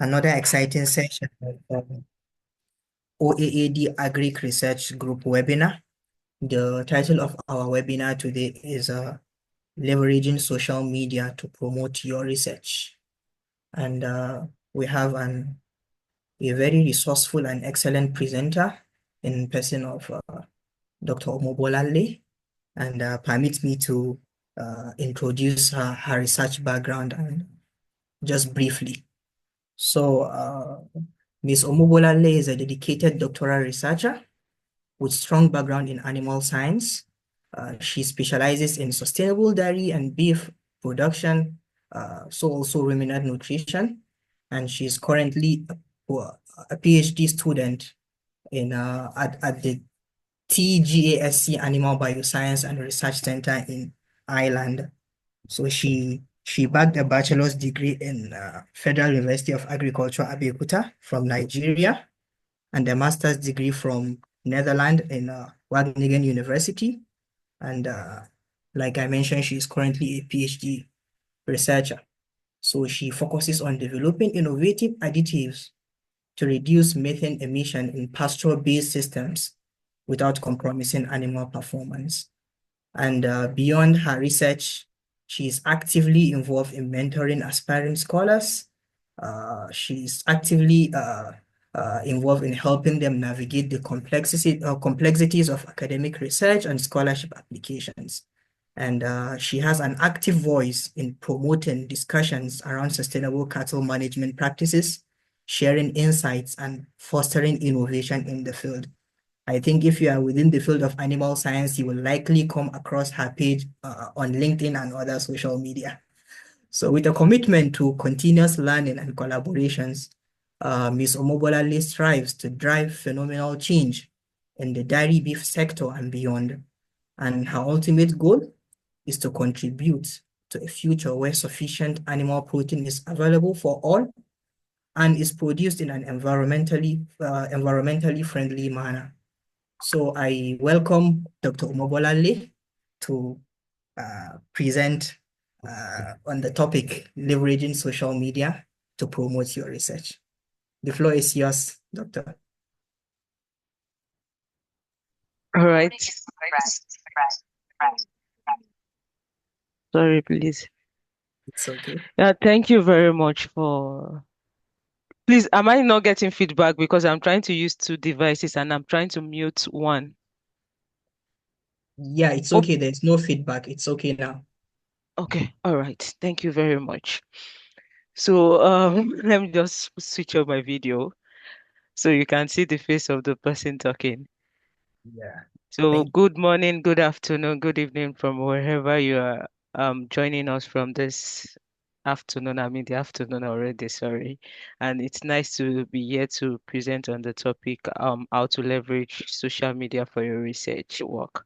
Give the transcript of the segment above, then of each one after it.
Another exciting session of OAAD Agric Research Group webinar. The title of our webinar today is Leveraging Social Media to Promote Your Research. And we have a very resourceful and excellent presenter in person of Dr. Omobolale. And permit me to introduce her research background and just briefly. So Ms. Omobolale is a dedicated doctoral researcher with strong background in animal science. She specializes in sustainable dairy and beef production, so also ruminant nutrition. And she's currently a PhD student at the TGASC Animal Bioscience and Research Center in Ireland. So she bagged a bachelor's degree in Federal University of Agriculture, Abeokuta from Nigeria, and a master's degree from Netherlands in Wageningen University. And like I mentioned, she is currently a PhD researcher. So she focuses on developing innovative additives to reduce methane emission in pasture-based systems without compromising animal performance. And beyond her research, she is actively involved in mentoring aspiring scholars. She's actively involved in helping them navigate the complexities of academic research and scholarship applications. And she has an active voice in promoting discussions around sustainable cattle management practices, sharing insights, and fostering innovation in the field. I think if you are within the field of animal science, you will likely come across her page on LinkedIn and other social media. So with a commitment to continuous learning and collaborations, Ms. Omobolale strives to drive phenomenal change in the dairy beef sector and beyond. And her ultimate goal is to contribute to a future where sufficient animal protein is available for all and is produced in an environmentally friendly manner. So I welcome Dr. Omobolale to present on the topic, leveraging social media to promote your research. The floor is yours, Doctor. All right. Sorry, please. It's okay. Yeah, thank you very much for. Please, am I not getting feedback because I'm trying to use two devices and I'm trying to mute one? Yeah, it's Oh, okay. There's no feedback. It's okay now. okay. All right. Thank you very much. So, let me just switch on my video so you can see the face of the person talking. Yeah. So, Thank good morning, good afternoon, good evening from wherever you are joining us from this afternoon. I'm in the afternoon already, sorry. And it's nice to be here to present on the topic how to leverage social media for your research work.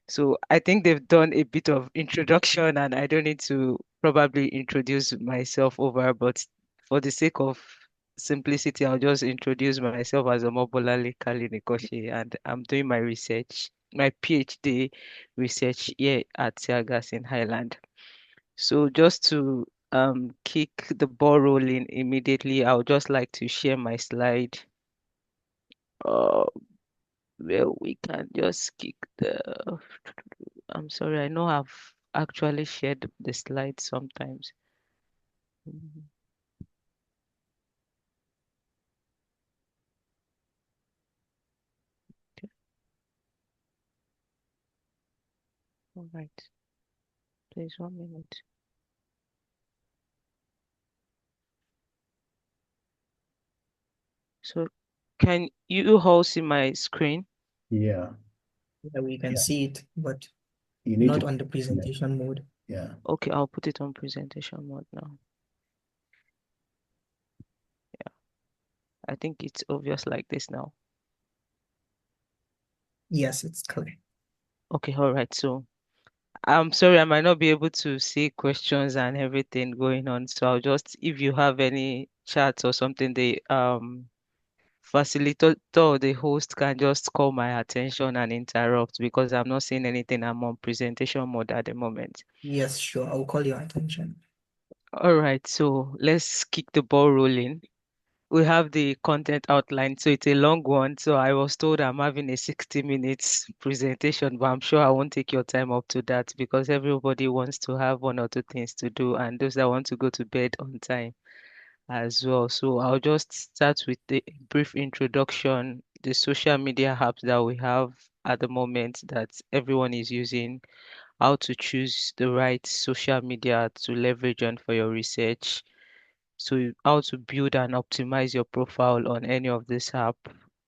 So I think they've done a bit of introduction and I don't need to probably introduce myself over, but for the sake of simplicity, I'll just introduce myself as Omobolale Kalinikoshi and I'm doing my research, my PhD research here at Tiagas in Highland. So just to kick the ball rolling immediately, I would just like to share my slide. Uh, well, we can just kick the I'm sorry, I know I've actually shared the slides sometimes. Mhm. Okay, all right. Please 1 minute. So can you all see my screen? Yeah, you. Yeah, we can yeah. see it, but You need not to, on the yeah, presentation mode. yeah. Okay, I'll put it on presentation mode now. Yeah, I think it's obvious like this now. Yes, it's clear. Okay, all right. So I'm sorry, I might not be able to see questions and everything going on. So I'll just, if you have any chats or something, the facilitator or the host can just call my attention and interrupt because I'm not seeing anything. I'm on presentation mode at the moment. Yes, sure. I'll call your attention. All right, so let's kick the ball rolling. we have the content outline, so it's a long one. So I was told I'm having a 60 minutes presentation, but I'm sure I won't take your time up to that because everybody wants to have one or two things to do, and those that want to go to bed on time as well. So I'll just start with the brief introduction, the social media apps that we have at the moment that everyone is using, how to choose the right social media to leverage on for your research. So how to build and optimize your profile on any of this app,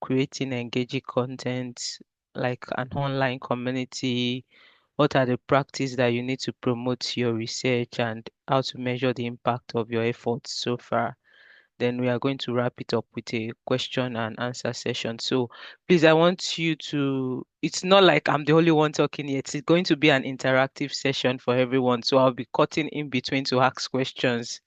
creating engaging content like an online community, what are the practices that you need to promote your research and how to measure the impact of your efforts so far. Then we are going to wrap it up with a question and answer session. So please, I want you to, it's not like I'm the only one talking yet. It's going to be an interactive session for everyone. So I'll be cutting in between to ask questions,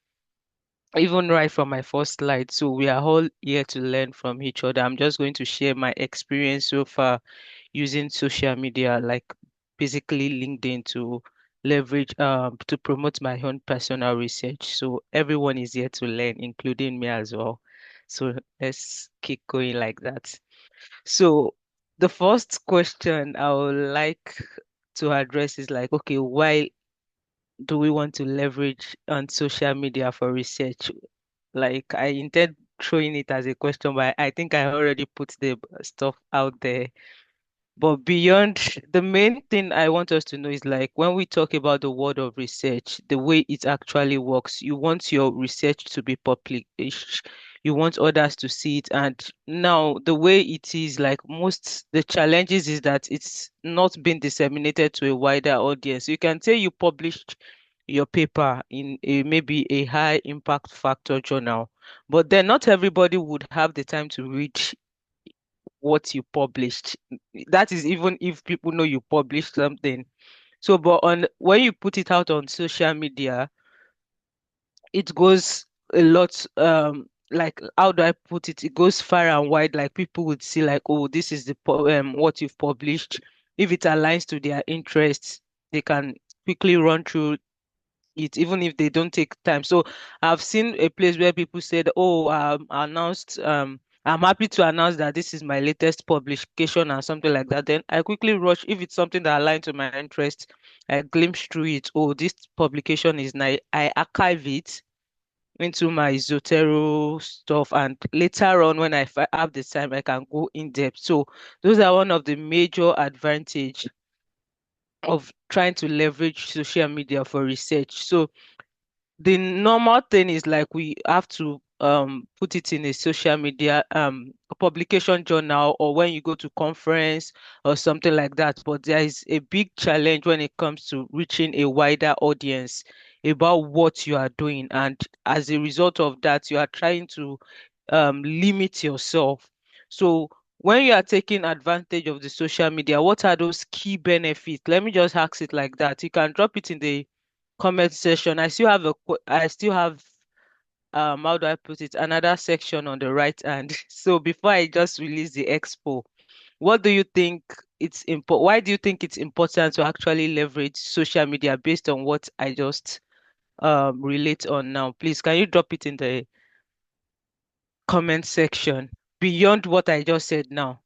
even right from my first slide. So we are all here to learn from each other. I'm just going to share my experience so far using social media, like basically LinkedIn to leverage to promote my own personal research. So everyone is here to learn, including me as well. So let's keep going like that. So the first question I would like to address is like, okay, why do we want to leverage on social media for research? Like I intend throwing it as a question, but I think I already put the stuff out there. But beyond, the main thing I want us to know is like when we talk about the world of research, the way it actually works, you want your research to be published, you want others to see it. And now the way it is, like most the challenges is that it's not been disseminated to a wider audience. You can say you published your paper in a maybe a high impact factor journal, but then not everybody would have the time to read what you published. That is even if people know you published something. So, but on when you put it out on social media, it goes a lot, like how do I put it? It goes far and wide. Like people would see like, oh, this is the what you've published. If it aligns to their interests, they can quickly run through it even if they don't take time. So I've seen a place where people said, "Oh, announced, I'm happy to announce that this is my latest publication and something like that." Then I quickly rush if it's something that aligns to my interest. I glimpse through it. Oh, this publication is nice. I archive it into my Zotero stuff, and later on, when have the time, I can go in depth. So those are one of the major advantage of trying to leverage social media for research. So the normal thing is like we have to put it in a social media a publication journal or when you go to conference or something like that, but there is a big challenge when it comes to reaching a wider audience about what you are doing, and as a result of that you are trying to limit yourself. So when you are taking advantage of the social media, what are those key benefits? Let me just ask it like that. You can drop it in the comment section. I still have how do I put it? Another section on the right hand. So before I just release the expo, what do you think why do you think it's important to actually leverage social media based on what I just relate on now? Please, can you drop it in the comment section beyond what I just said now?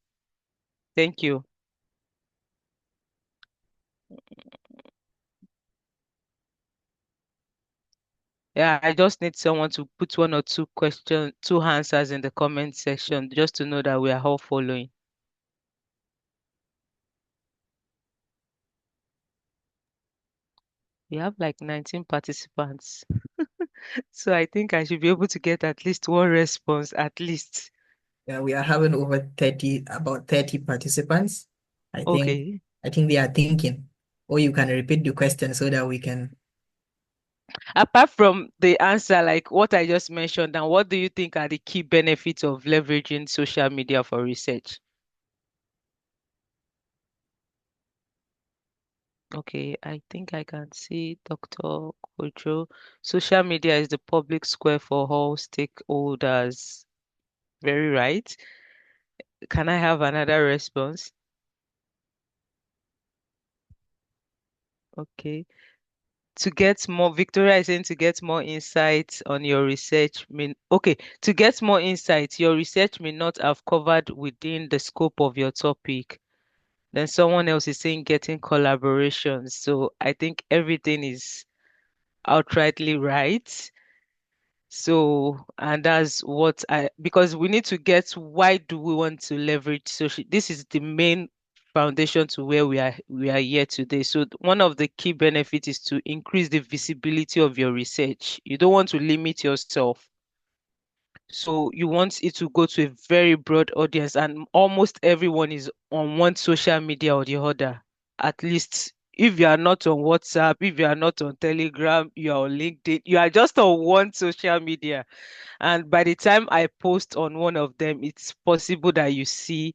Thank you. Yeah, I just need someone to put one or two answers in the comment section just to know that we are all following. We have like 19 participants. So I think I should be able to get at least one response, at least. Yeah, we are having over 30, about 30 participants. I think Okay. I think they are thinking. Or you can repeat the question so that we can. Apart from the answer, like what I just mentioned, and what do you think are the key benefits of leveraging social media for research? Okay, I think I can see Dr. Kojo. Social media is the public square for all stakeholders. Very right. Can I have another response? Okay. to get more, Victoria is saying to get more insights on your research mean okay, to get more insights, your research may not have covered within the scope of your topic. Then someone else is saying getting collaborations. So I think everything is outrightly right. So, and that's what I, because we need to get why do we want to leverage social? This is the main foundation to where we are here today. So one of the key benefits is to increase the visibility of your research. You don't want to limit yourself. So you want it to go to a very broad audience, and almost everyone is on one social media or the other. At least if you are not on WhatsApp, if you are not on Telegram, you are on LinkedIn, you are just on one social media. And by the time I post on one of them, it's possible that you see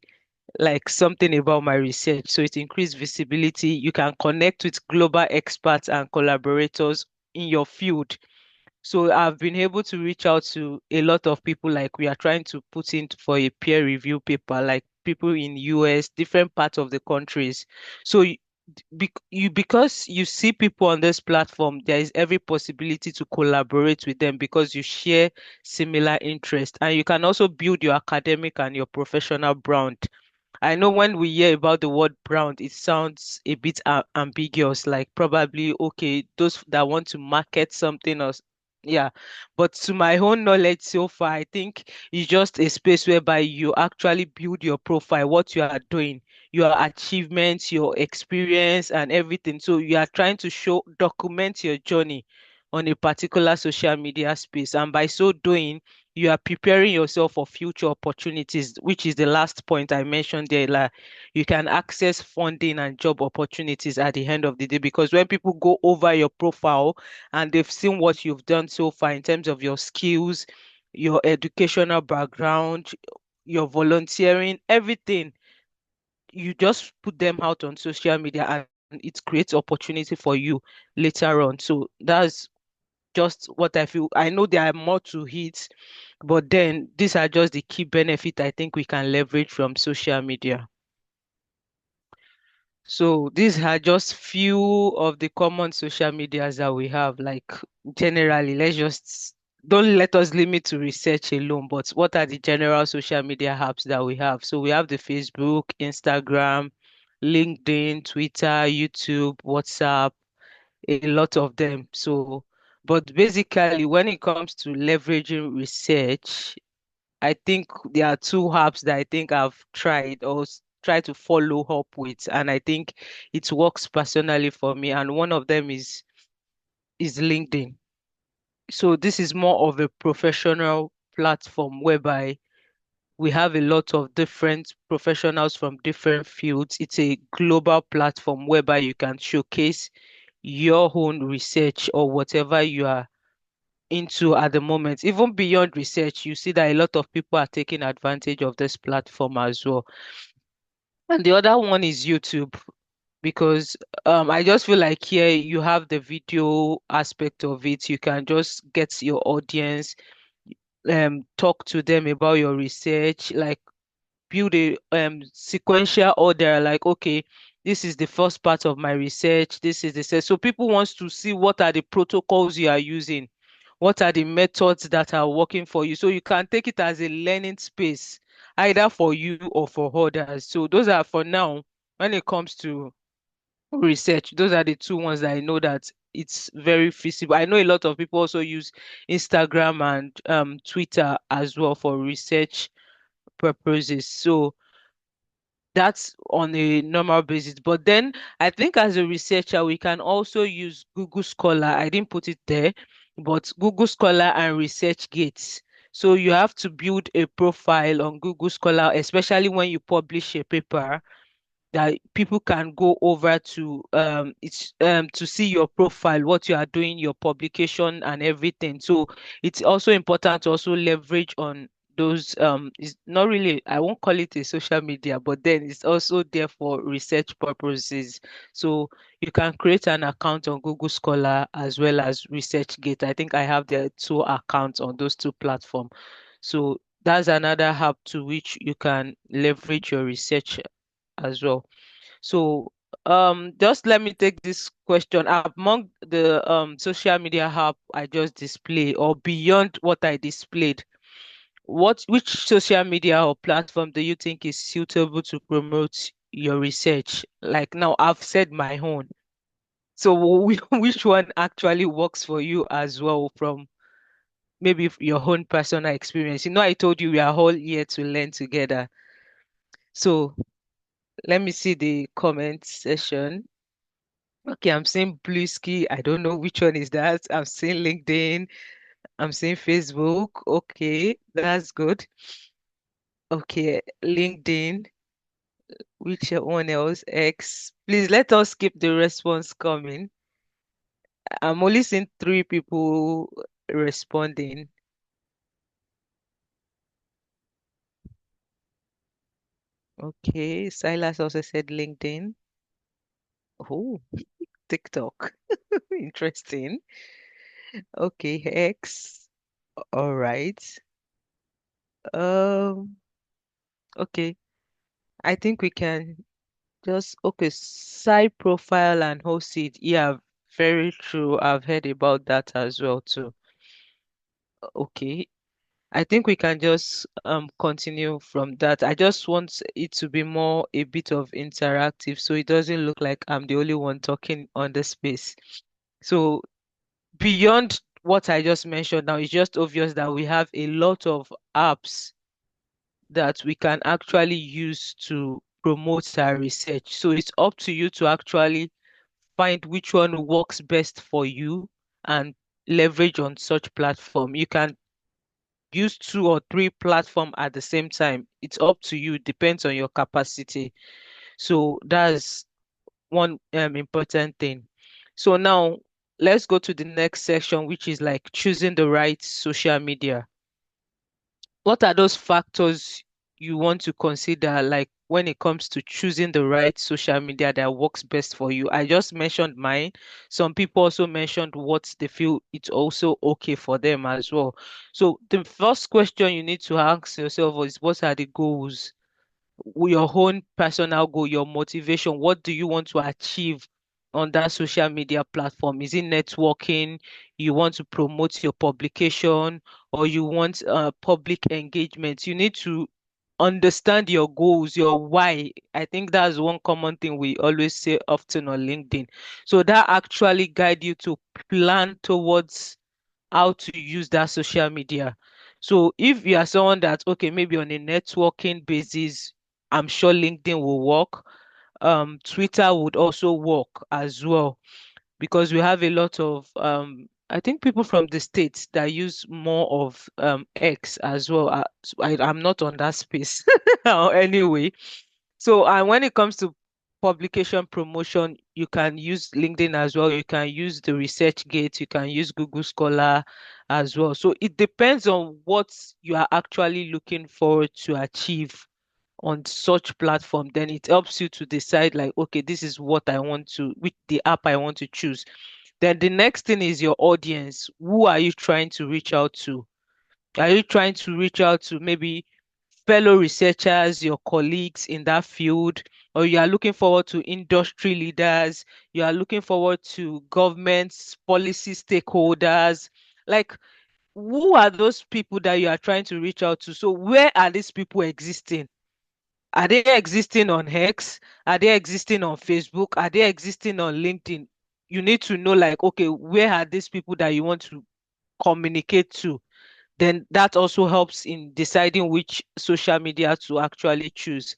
like something about my research. So it increased visibility. You can connect with global experts and collaborators in your field. So I've been able to reach out to a lot of people, like we are trying to put in for a peer review paper, like people in US, different parts of the countries. So because you see people on this platform, there is every possibility to collaborate with them because you share similar interests, and you can also build your academic and your professional brand. I know when we hear about the word brand, it sounds a bit ambiguous, like probably, okay, those that want to market something or, yeah. But to my own knowledge so far, I think it's just a space whereby you actually build your profile, what you are doing, your achievements, your experience, and everything. So you are trying to document your journey on a particular social media space. And by so doing, you are preparing yourself for future opportunities, which is the last point I mentioned there. Like you can access funding and job opportunities at the end of the day, because when people go over your profile and they've seen what you've done so far in terms of your skills, your educational background, your volunteering, everything, you just put them out on social media and it creates opportunity for you later on. So that's just what I feel. I know there are more to it, but then these are just the key benefit I think we can leverage from social media. So these are just few of the common social medias that we have. Like generally, let's just don't let us limit to research alone, but what are the general social media apps that we have? So we have the Facebook, Instagram, LinkedIn, Twitter, YouTube, WhatsApp, a lot of them. So, but basically, when it comes to leveraging research, I think there are two apps that I think I've tried or tried to follow up with, and I think it works personally for me. And one of them is LinkedIn. So this is more of a professional platform whereby we have a lot of different professionals from different fields. It's a global platform whereby you can showcase your own research or whatever you are into at the moment. Even beyond research, you see that a lot of people are taking advantage of this platform as well. And the other one is YouTube, because I just feel like here you have the video aspect of it. You can just get your audience, talk to them about your research, like build a sequential order, like okay, this is the first part of my research, this is the set. So people wants to see what are the protocols you are using, what are the methods that are working for you, so you can take it as a learning space either for you or for others. So those are for now. When it comes to research, those are the two ones that I know that it's very feasible. I know a lot of people also use Instagram and Twitter as well for research purposes. So that's on a normal basis. But then I think as a researcher, we can also use Google Scholar. I didn't put it there, but Google Scholar and ResearchGate. So you have to build a profile on Google Scholar, especially when you publish a paper, that people can go over to it's to see your profile, what you are doing, your publication and everything. So it's also important to also leverage on those it's not really, I won't call it a social media, but then it's also there for research purposes. So you can create an account on Google Scholar as well as ResearchGate. I think I have the two accounts on those two platforms. So that's another hub to which you can leverage your research as well. So Just let me take this question. Among the social media app I just display or beyond what I displayed, which social media or platform do you think is suitable to promote your research? Like now I've said my own. So which one actually works for you as well from maybe your own personal experience? I told you we are all here to learn together. So let me see the comment session. Okay, I'm seeing Bluesky. I don't know which one is that. I'm seeing LinkedIn. I'm seeing Facebook. Okay, that's good. Okay, LinkedIn. Which one else? X. Please let us keep the response coming. I'm only seeing three people responding. Okay, Silas also said LinkedIn. Oh, TikTok. Interesting. Okay, X. All right. Um, okay. I think we can just okay, side profile and host it. Yeah, very true. I've heard about that as well too. Okay. I think we can just continue from that. I just want it to be more a bit of interactive so it doesn't look like I'm the only one talking on the space. So beyond what I just mentioned now, it's just obvious that we have a lot of apps that we can actually use to promote our research. So it's up to you to actually find which one works best for you and leverage on such platform. You can use two or three platform at the same time. It's up to you, depends on your capacity. So that's one important thing. So now let's go to the next section, which is like choosing the right social media. What are those factors you want to consider, like when it comes to choosing the right social media that works best for you? I just mentioned mine. Some people also mentioned what they feel it's also okay for them as well. So the first question you need to ask yourself is what are the goals? Your own personal goal, your motivation. What do you want to achieve on that social media platform? Is it networking? You want to promote your publication or you want public engagement? You need to understand your goals, your why. I think that's one common thing we always say often on LinkedIn. So that actually guide you to plan towards how to use that social media. So if you are someone that, okay, maybe on a networking basis, I'm sure LinkedIn will work. Twitter would also work as well because we have a lot of I think people from the States that use more of X as well. I'm not on that space anyway. So, and when it comes to publication promotion, you can use LinkedIn as well. You can use the ResearchGate. You can use Google Scholar as well. So it depends on what you are actually looking forward to achieve on such platform. Then it helps you to decide like, okay, this is what I want to, which the app I want to choose. Then the next thing is your audience. Who are you trying to reach out to? Are you trying to reach out to maybe fellow researchers, your colleagues in that field, or you are looking forward to industry leaders, you are looking forward to governments, policy stakeholders? Like, who are those people that you are trying to reach out to? So, where are these people existing? Are they existing on X? Are they existing on Facebook? Are they existing on LinkedIn? You need to know, like, okay, where are these people that you want to communicate to? Then that also helps in deciding which social media to actually choose.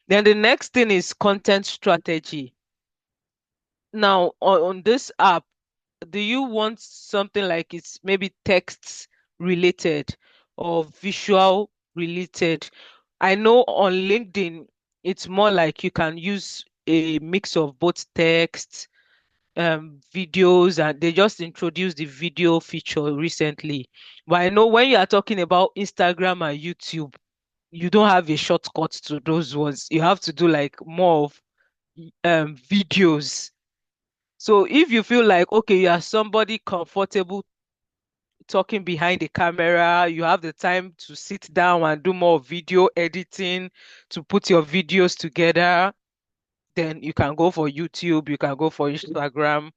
Then the next thing is content strategy. Now, on this app, do you want something like it's maybe texts related or visual related? I know on LinkedIn, it's more like you can use a mix of both texts, videos, and they just introduced the video feature recently. But I know when you are talking about Instagram and YouTube, you don't have a shortcut to those ones. You have to do like more of videos. So if you feel like okay, you are somebody comfortable talking behind the camera, you have the time to sit down and do more video editing to put your videos together, then you can go for YouTube, you can go for Instagram.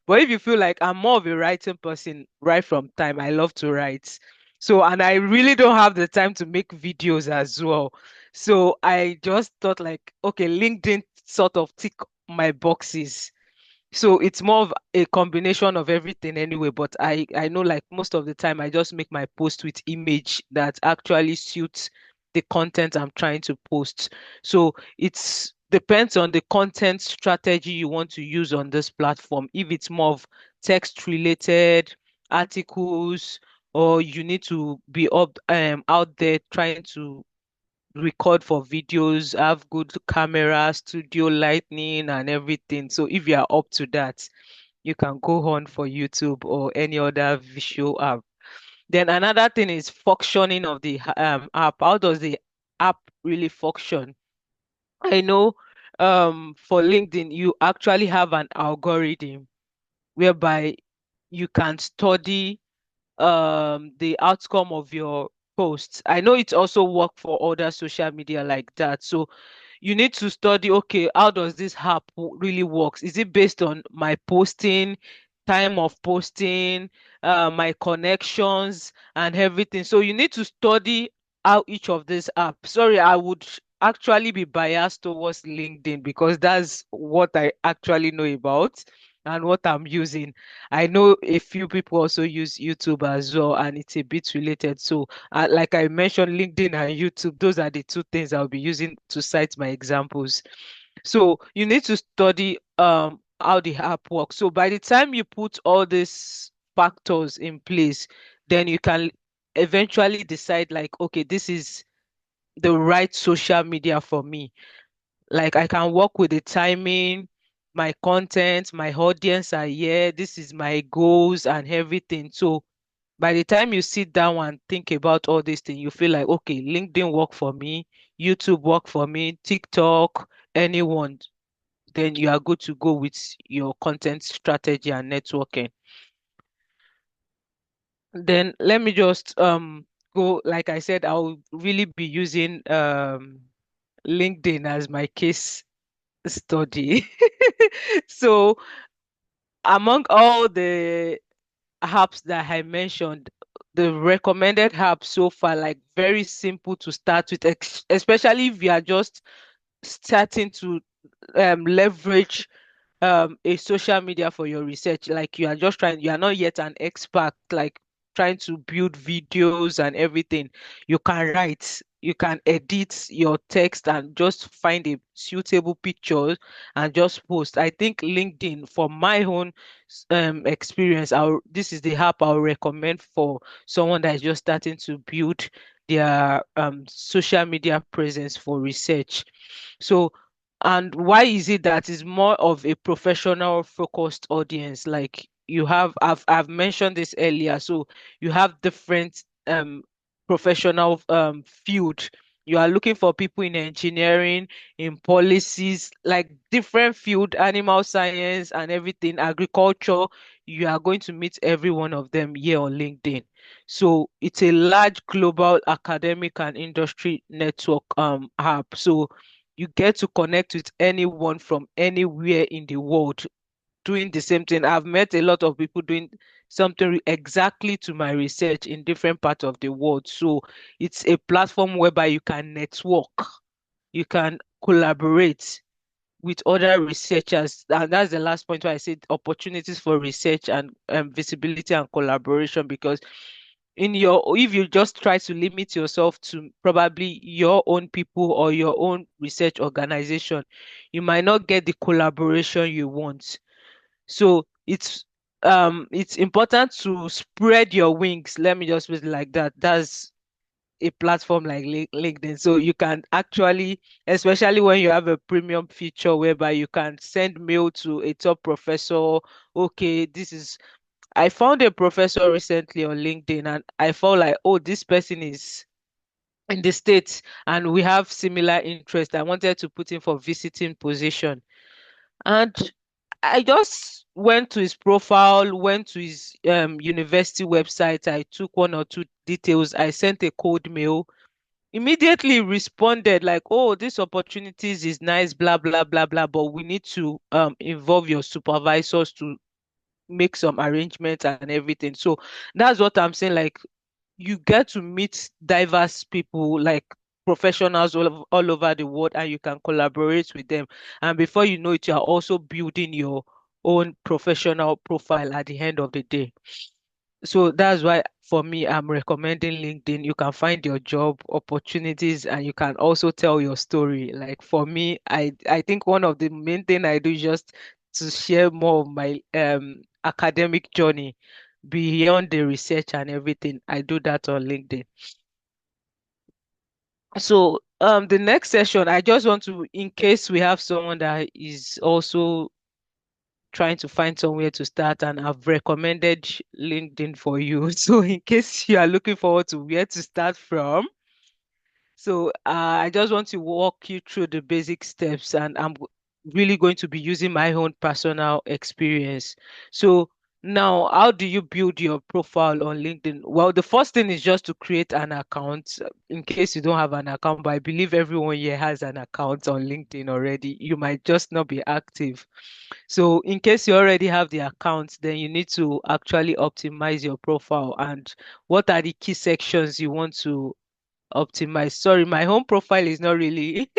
But if you feel like I'm more of a writing person right from time, I love to write. So, and I really don't have the time to make videos as well. So I just thought like, okay, LinkedIn sort of tick my boxes. So it's more of a combination of everything anyway, but I know like most of the time I just make my post with image that actually suits the content I'm trying to post. So it's depends on the content strategy you want to use on this platform. If it's more of text related articles, or you need to be up out there trying to record for videos, have good camera, studio lighting, and everything. So if you are up to that, you can go on for YouTube or any other visual app. Then another thing is functioning of the app. How does the app really function? I know for LinkedIn, you actually have an algorithm whereby you can study the outcome of your posts. I know it also work for other social media like that. So you need to study, okay, how does this app really works? Is it based on my posting, time of posting, my connections and everything? So you need to study how each of these apps. Sorry, I would actually be biased towards LinkedIn because that's what I actually know about and what I'm using. I know a few people also use YouTube as well, and it's a bit related. So, like I mentioned, LinkedIn and YouTube, those are the two things I'll be using to cite my examples. So, you need to study how the app works. So, by the time you put all these factors in place, then you can eventually decide, like, okay, this is the right social media for me. Like I can work with the timing, my content, my audience are here, this is my goals and everything. So by the time you sit down and think about all these things, you feel like, okay, LinkedIn work for me, YouTube work for me, TikTok, anyone, then you are good to go with your content strategy and networking. Then let me just go, like I said, I'll really be using LinkedIn as my case study. So among all the apps that I mentioned, the recommended apps so far, like very simple to start with, especially if you are just starting to leverage a social media for your research, like you are just trying, you are not yet an expert, like trying to build videos and everything. You can write, you can edit your text and just find a suitable picture and just post. I think LinkedIn, for my own experience, this is the app I'll recommend for someone that is just starting to build their social media presence for research. So, and why is it that is more of a professional focused audience? Like you have, I've mentioned this earlier. So you have different professional field. You are looking for people in engineering, in policies, like different field, animal science and everything, agriculture. You are going to meet every one of them here on LinkedIn. So it's a large global academic and industry network app. So you get to connect with anyone from anywhere in the world doing the same thing. I've met a lot of people doing something exactly to my research in different parts of the world. So it's a platform whereby you can network, you can collaborate with other researchers. And that's the last point where I said opportunities for research and visibility and collaboration. Because in your, if you just try to limit yourself to probably your own people or your own research organization, you might not get the collaboration you want. So it's important to spread your wings. Let me just put it like that. That's a platform like LinkedIn. So you can actually, especially when you have a premium feature whereby you can send mail to a top professor. Okay, this is, I found a professor recently on LinkedIn and I felt like, oh, this person is in the States and we have similar interest. I wanted to put in for visiting position. And I just went to his profile, went to his university website. I took one or two details. I sent a cold mail immediately responded like, oh, this opportunities is nice, blah, blah, blah, blah, but we need to involve your supervisors to make some arrangements and everything. So that's what I'm saying. Like, you get to meet diverse people, like professionals all over the world, and you can collaborate with them. And before you know it, you are also building your own professional profile at the end of the day. So that's why for me, I'm recommending LinkedIn. You can find your job opportunities and you can also tell your story. Like for me, I think one of the main thing I do is just to share more of my academic journey beyond the research and everything. I do that on LinkedIn. So the next session, I just want to, in case we have someone that is also trying to find somewhere to start, and I've recommended LinkedIn for you. So in case you are looking forward to where to start from, so I just want to walk you through the basic steps, and really going to be using my own personal experience. So now, how do you build your profile on LinkedIn? Well, the first thing is just to create an account in case you don't have an account, but I believe everyone here has an account on LinkedIn already. You might just not be active. So in case you already have the account, then you need to actually optimize your profile. And what are the key sections you want to optimize? Sorry, my home profile is not really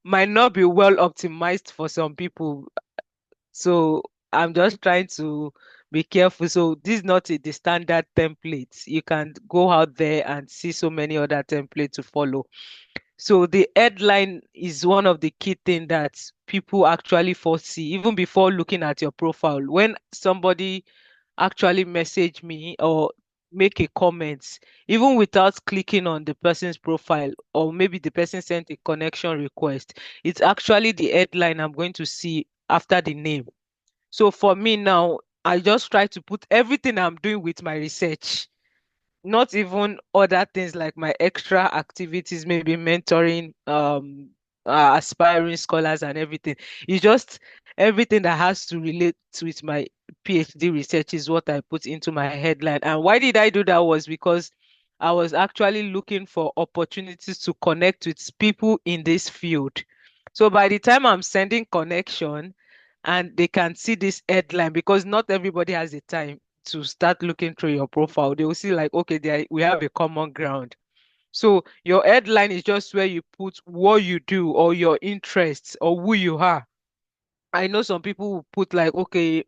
might not be well optimized for some people. So I'm just trying to be careful. So this is not the standard template. You can go out there and see so many other templates to follow. So the headline is one of the key things that people actually foresee even before looking at your profile. When somebody actually message me or make a comment, even without clicking on the person's profile, or maybe the person sent a connection request, it's actually the headline I'm going to see after the name. So for me now, I just try to put everything I'm doing with my research, not even other things like my extra activities, maybe mentoring aspiring scholars and everything. It's just everything that has to relate with my PhD research is what I put into my headline. And why did I do that was because I was actually looking for opportunities to connect with people in this field. So by the time I'm sending connection and they can see this headline, because not everybody has the time to start looking through your profile, they will see like, okay, we have a common ground. So your headline is just where you put what you do or your interests or who you are. I know some people will put like, okay,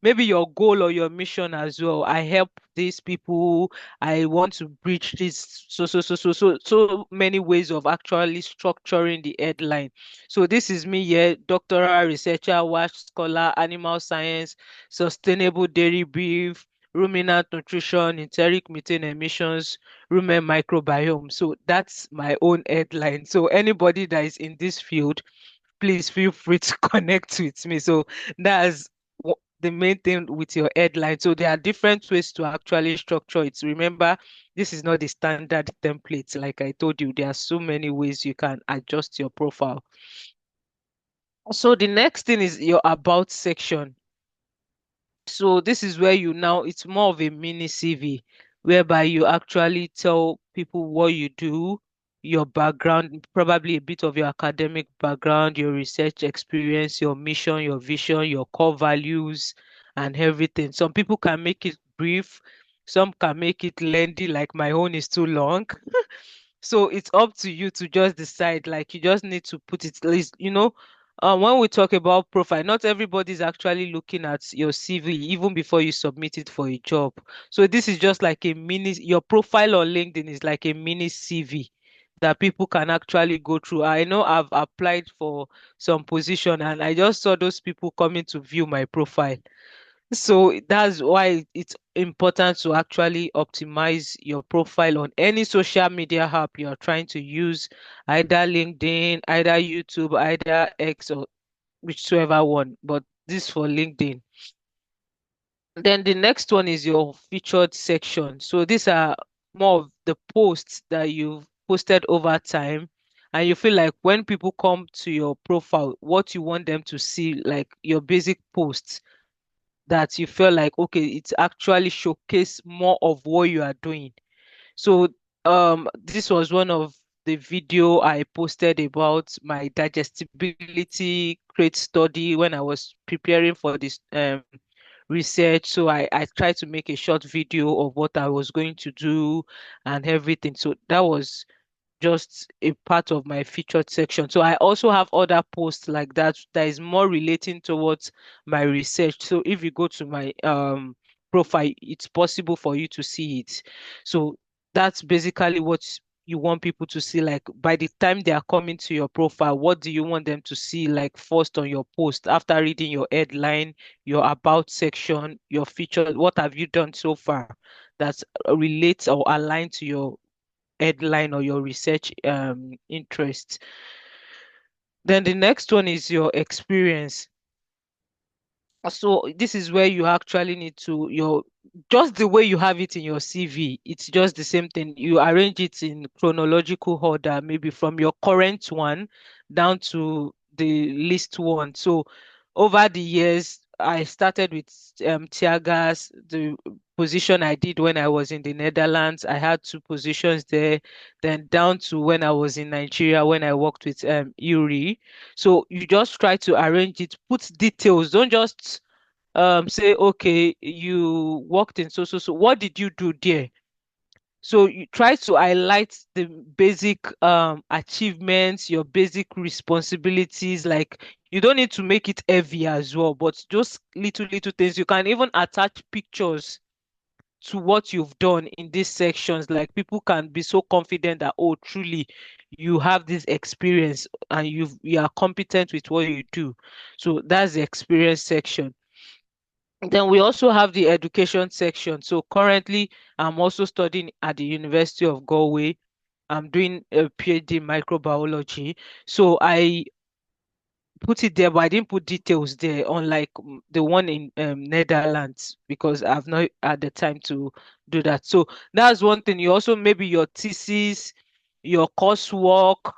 maybe your goal or your mission as well. I help these people. I want to breach this. So many ways of actually structuring the headline. So this is me here, doctoral researcher, WASH scholar, animal science, sustainable dairy beef, ruminant nutrition, enteric methane emissions, rumen microbiome. So that's my own headline. So anybody that is in this field, please feel free to connect with me. So that's the main thing with your headline. So there are different ways to actually structure it. Remember, this is not the standard template. Like I told you, there are so many ways you can adjust your profile. So the next thing is your about section. So this is where you now, it's more of a mini CV, whereby you actually tell people what you do, your background, probably a bit of your academic background, your research experience, your mission, your vision, your core values, and everything. Some people can make it brief, some can make it lengthy, like my own is too long. So it's up to you to just decide. Like you just need to put it at least, when we talk about profile, not everybody is actually looking at your CV even before you submit it for a job. So this is just like a mini, your profile on LinkedIn is like a mini CV that people can actually go through. I know I've applied for some position and I just saw those people coming to view my profile. So that's why it's important to actually optimize your profile on any social media app you're trying to use, either LinkedIn, either YouTube, either X, or whichever one. But this for LinkedIn. Then the next one is your featured section. So these are more of the posts that you've posted over time. And you feel like when people come to your profile, what you want them to see, like your basic posts that you feel like, okay, it's actually showcase more of what you are doing. So this was one of the video I posted about my digestibility crate study when I was preparing for this research. So I tried to make a short video of what I was going to do and everything. So that was just a part of my featured section. So I also have other posts like that that is more relating towards my research. So if you go to my profile, it's possible for you to see it. So that's basically what you want people to see. Like by the time they are coming to your profile, what do you want them to see like first on your post after reading your headline, your about section, your feature, what have you done so far that relates or align to your headline or your research interest. Then the next one is your experience. So this is where you actually need to your just the way you have it in your CV, it's just the same thing. You arrange it in chronological order, maybe from your current one down to the least one. So over the years, I started with Tiagas, the position I did when I was in the Netherlands. I had two positions there, then down to when I was in Nigeria when I worked with Yuri. So you just try to arrange it, put details. Don't just say, okay, you worked in so. What did you do there? So you try to highlight the basic achievements, your basic responsibilities. Like you don't need to make it heavy as well, but just little things. You can even attach pictures to what you've done in these sections. Like people can be so confident that, oh, truly you have this experience and you are competent with what you do. So that's the experience section. Then we also have the education section. So currently, I'm also studying at the University of Galway. I'm doing a PhD in microbiology. So I put it there, but I didn't put details there, unlike the one in Netherlands, because I've not had the time to do that. So that's one thing. You also maybe your thesis, your coursework,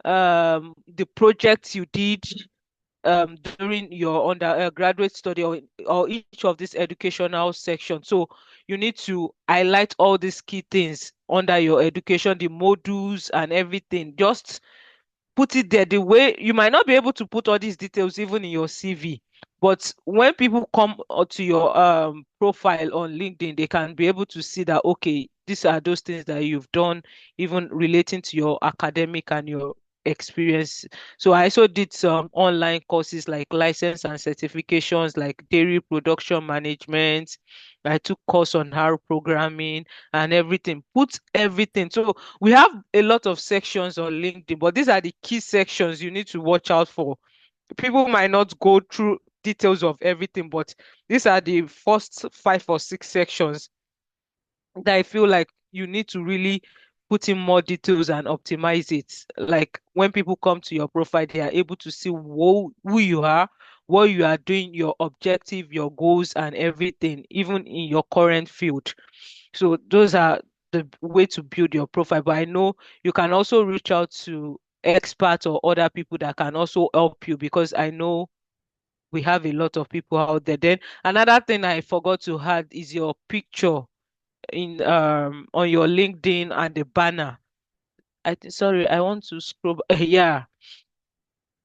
the projects you did during your undergraduate study or each of these educational sections. So you need to highlight all these key things under your education, the modules and everything. Just put it there. The way you might not be able to put all these details even in your CV, but when people come to your profile on LinkedIn, they can be able to see that, okay, these are those things that you've done, even relating to your academic and your experience. So I also did some online courses like license and certifications like dairy production management. I took course on R programming and everything. Put everything. So we have a lot of sections on LinkedIn, but these are the key sections you need to watch out for. People might not go through details of everything, but these are the first 5 or 6 sections that I feel like you need to really put in more details and optimize it. Like when people come to your profile, they are able to see who you are, what you are doing, your objective, your goals, and everything, even in your current field. So those are the way to build your profile. But I know you can also reach out to experts or other people that can also help you because I know we have a lot of people out there. Then another thing I forgot to add is your picture in on your LinkedIn and the banner. Sorry, I want to scroll. Yeah.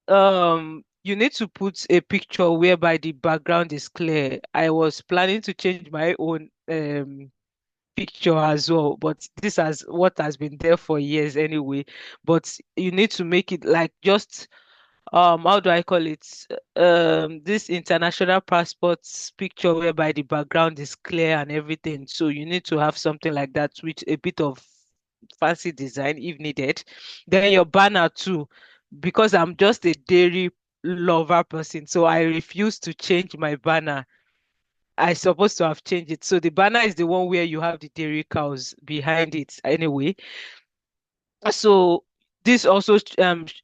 You need to put a picture whereby the background is clear. I was planning to change my own picture as well, but this has what has been there for years anyway. But you need to make it like just how do I call it? This international passports picture whereby the background is clear and everything. So you need to have something like that with a bit of fancy design if needed. Then your banner too, because I'm just a dairy lover person, so I refuse to change my banner. I supposed to have changed it. So the banner is the one where you have the dairy cows behind it anyway. So this also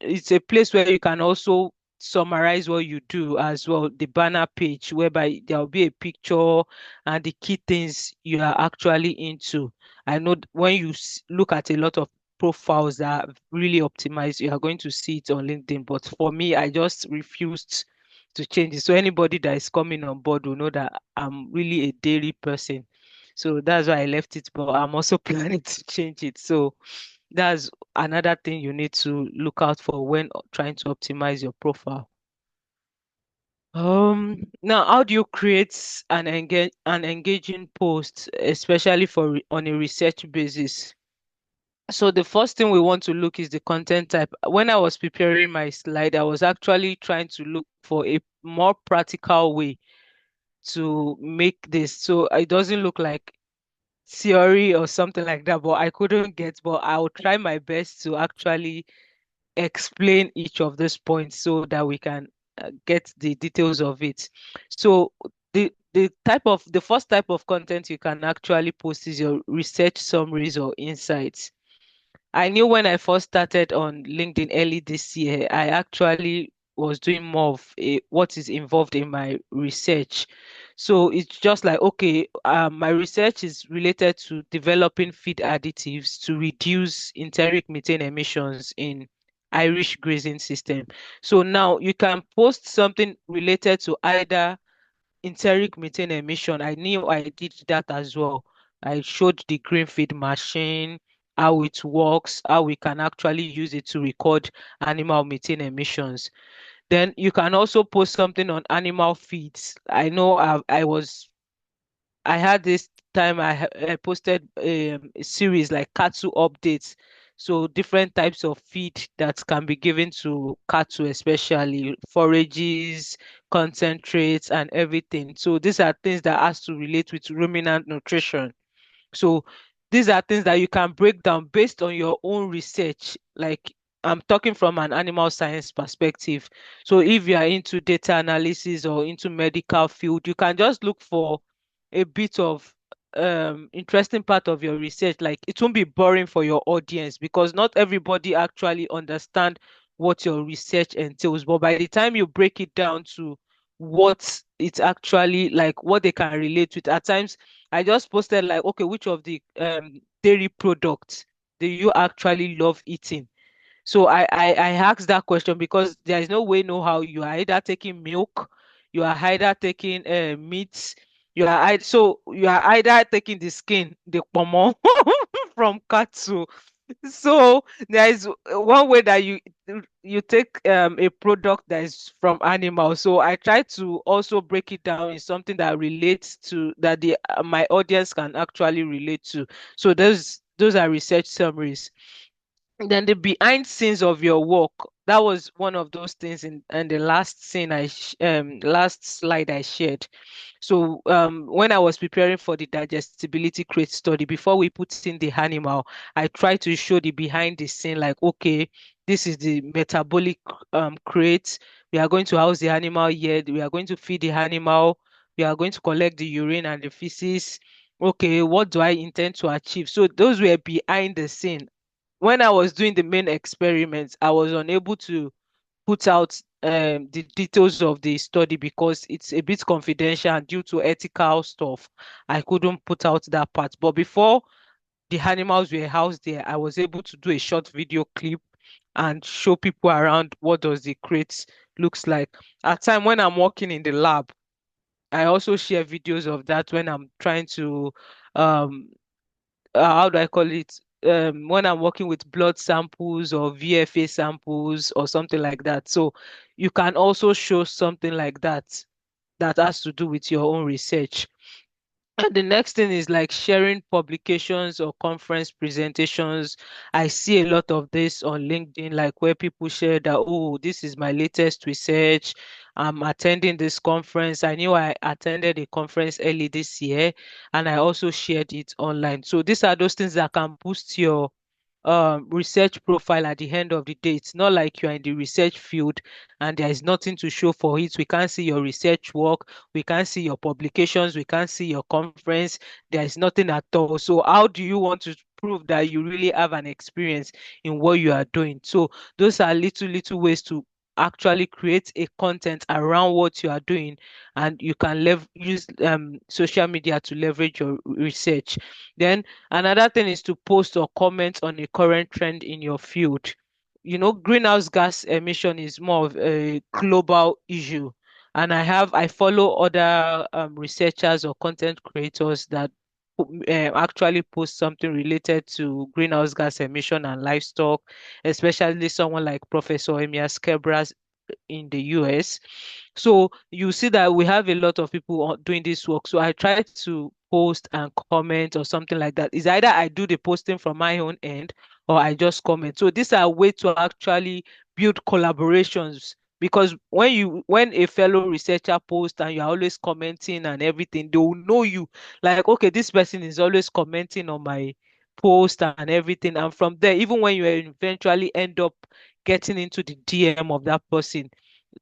it's a place where you can also summarize what you do as well, the banner page whereby there will be a picture and the key things you are actually into. I know when you look at a lot of profiles that are really optimized, you are going to see it on LinkedIn. But for me, I just refused to change it. So anybody that is coming on board will know that I'm really a daily person. So that's why I left it, but I'm also planning to change it. So that's another thing you need to look out for when trying to optimize your profile. Now, how do you create an engaging post, especially on a research basis? So the first thing we want to look is the content type. When I was preparing my slide, I was actually trying to look for a more practical way to make this so it doesn't look like theory or something like that, but I couldn't get, but I'll try my best to actually explain each of these points so that we can get the details of it. So the first type of content you can actually post is your research summaries or insights. I knew when I first started on LinkedIn early this year, I actually was doing more of what is involved in my research. So it's just like, okay, my research is related to developing feed additives to reduce enteric methane emissions in Irish grazing system. So now you can post something related to either enteric methane emission. I knew I did that as well. I showed the green feed machine, how it works, how we can actually use it to record animal methane emissions. Then you can also post something on animal feeds. I know I had this time I posted a series like cattle updates. So different types of feed that can be given to cattle, especially forages, concentrates, and everything. So these are things that has to relate with ruminant nutrition. So these are things that you can break down based on your own research. Like I'm talking from an animal science perspective. So if you are into data analysis or into medical field, you can just look for a bit of interesting part of your research. Like it won't be boring for your audience because not everybody actually understand what your research entails. But by the time you break it down to what it's actually like, what they can relate with, at times I just posted like, okay, which of the dairy products do you actually love eating? So I asked that question because there is no way, no how you are either taking milk, you are either taking meat, so you are either taking the skin, the pomo from cattle. So there is one way that you take a product that is from animal. So I try to also break it down in something that relates to that the my audience can actually relate to. So those are research summaries. Then the behind scenes of your work, that was one of those things in the last scene last slide I shared. So when I was preparing for the digestibility crate study, before we put in the animal, I tried to show the behind the scene, like, okay, this is the metabolic crate. We are going to house the animal here. We are going to feed the animal. We are going to collect the urine and the feces. Okay, what do I intend to achieve? So those were behind the scene. When I was doing the main experiments, I was unable to put out the details of the study because it's a bit confidential and due to ethical stuff. I couldn't put out that part. But before the animals were housed there, I was able to do a short video clip and show people around what does the crate looks like. At time when I'm working in the lab, I also share videos of that when I'm trying to um how do I call it? When I'm working with blood samples or VFA samples or something like that. So you can also show something like that that has to do with your own research. And the next thing is like sharing publications or conference presentations. I see a lot of this on LinkedIn, like where people share that, oh, this is my latest research. I'm attending this conference. I knew I attended a conference early this year and I also shared it online. So these are those things that can boost your research profile at the end of the day. It's not like you're in the research field and there is nothing to show for it. We can't see your research work, we can't see your publications, we can't see your conference. There is nothing at all. So how do you want to prove that you really have an experience in what you are doing? So those are little ways to actually create a content around what you are doing, and you can use social media to leverage your research. Then another thing is to post or comment on a current trend in your field. You know, greenhouse gas emission is more of a global issue. And I follow other researchers or content creators that actually post something related to greenhouse gas emission and livestock, especially someone like Professor Emia Skebras in the US. So you see that we have a lot of people doing this work. So I try to post and comment or something like that. It's either I do the posting from my own end or I just comment. So these are ways to actually build collaborations, because when a fellow researcher posts and you're always commenting and everything, they will know you, like, okay, this person is always commenting on my post and everything. And from there, even when you eventually end up getting into the DM of that person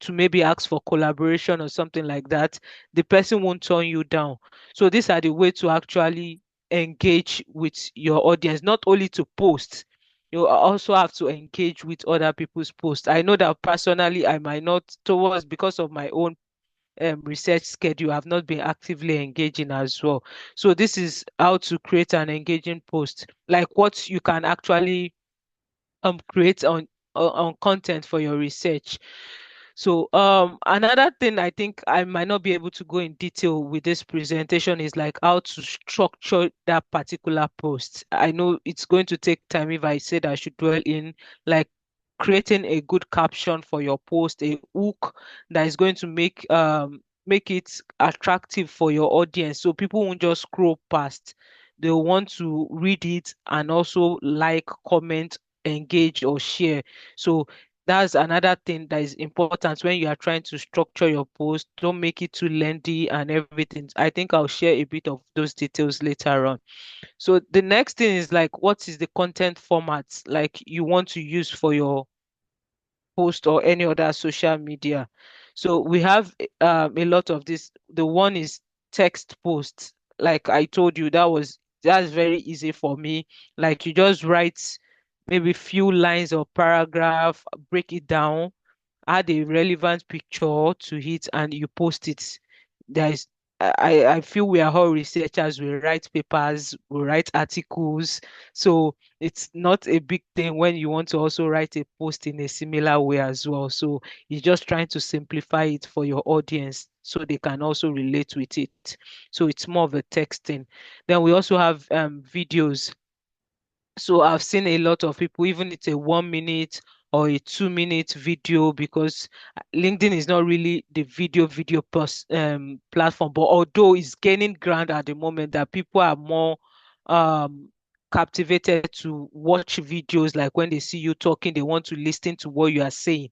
to maybe ask for collaboration or something like that, the person won't turn you down. So these are the way to actually engage with your audience, not only to post. You also have to engage with other people's posts. I know that personally, I might not, towards because of my own research schedule, I've not been actively engaging as well. So this is how to create an engaging post, like what you can actually create on content for your research. So another thing I think I might not be able to go in detail with this presentation is like how to structure that particular post. I know it's going to take time if I said I should dwell in, like, creating a good caption for your post, a hook that is going to make it attractive for your audience, so people won't just scroll past. They want to read it and also like, comment, engage, or share. So that's another thing that is important when you are trying to structure your post. Don't make it too lengthy and everything. I think I'll share a bit of those details later on. So the next thing is like, what is the content format like you want to use for your post or any other social media? So we have a lot of this. The one is text posts. Like I told you, that's very easy for me. Like, you just write maybe few lines or paragraph, break it down, add a relevant picture to it, and you post it. There is, I feel we are all researchers. We write papers, we write articles, so it's not a big thing when you want to also write a post in a similar way as well. So you're just trying to simplify it for your audience so they can also relate with it. So it's more of a texting. Then we also have videos. So I've seen a lot of people, even it's a 1 minute or a 2 minute video, because LinkedIn is not really the video platform, but although it's gaining ground at the moment, that people are more um captivated to watch videos. Like when they see you talking, they want to listen to what you are saying.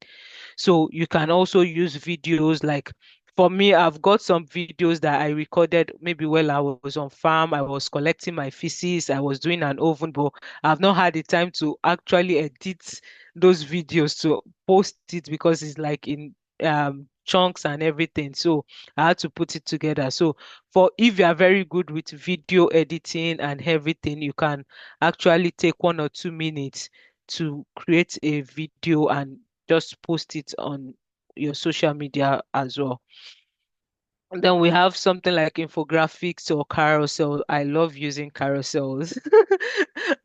So you can also use videos. Like for me, I've got some videos that I recorded maybe while I was on farm. I was collecting my feces. I was doing an oven, but I've not had the time to actually edit those videos to post it, because it's like in chunks and everything. So I had to put it together. So for if you are very good with video editing and everything, you can actually take 1 or 2 minutes to create a video and just post it on your social media as well. And then we have something like infographics or carousel. I love using carousels.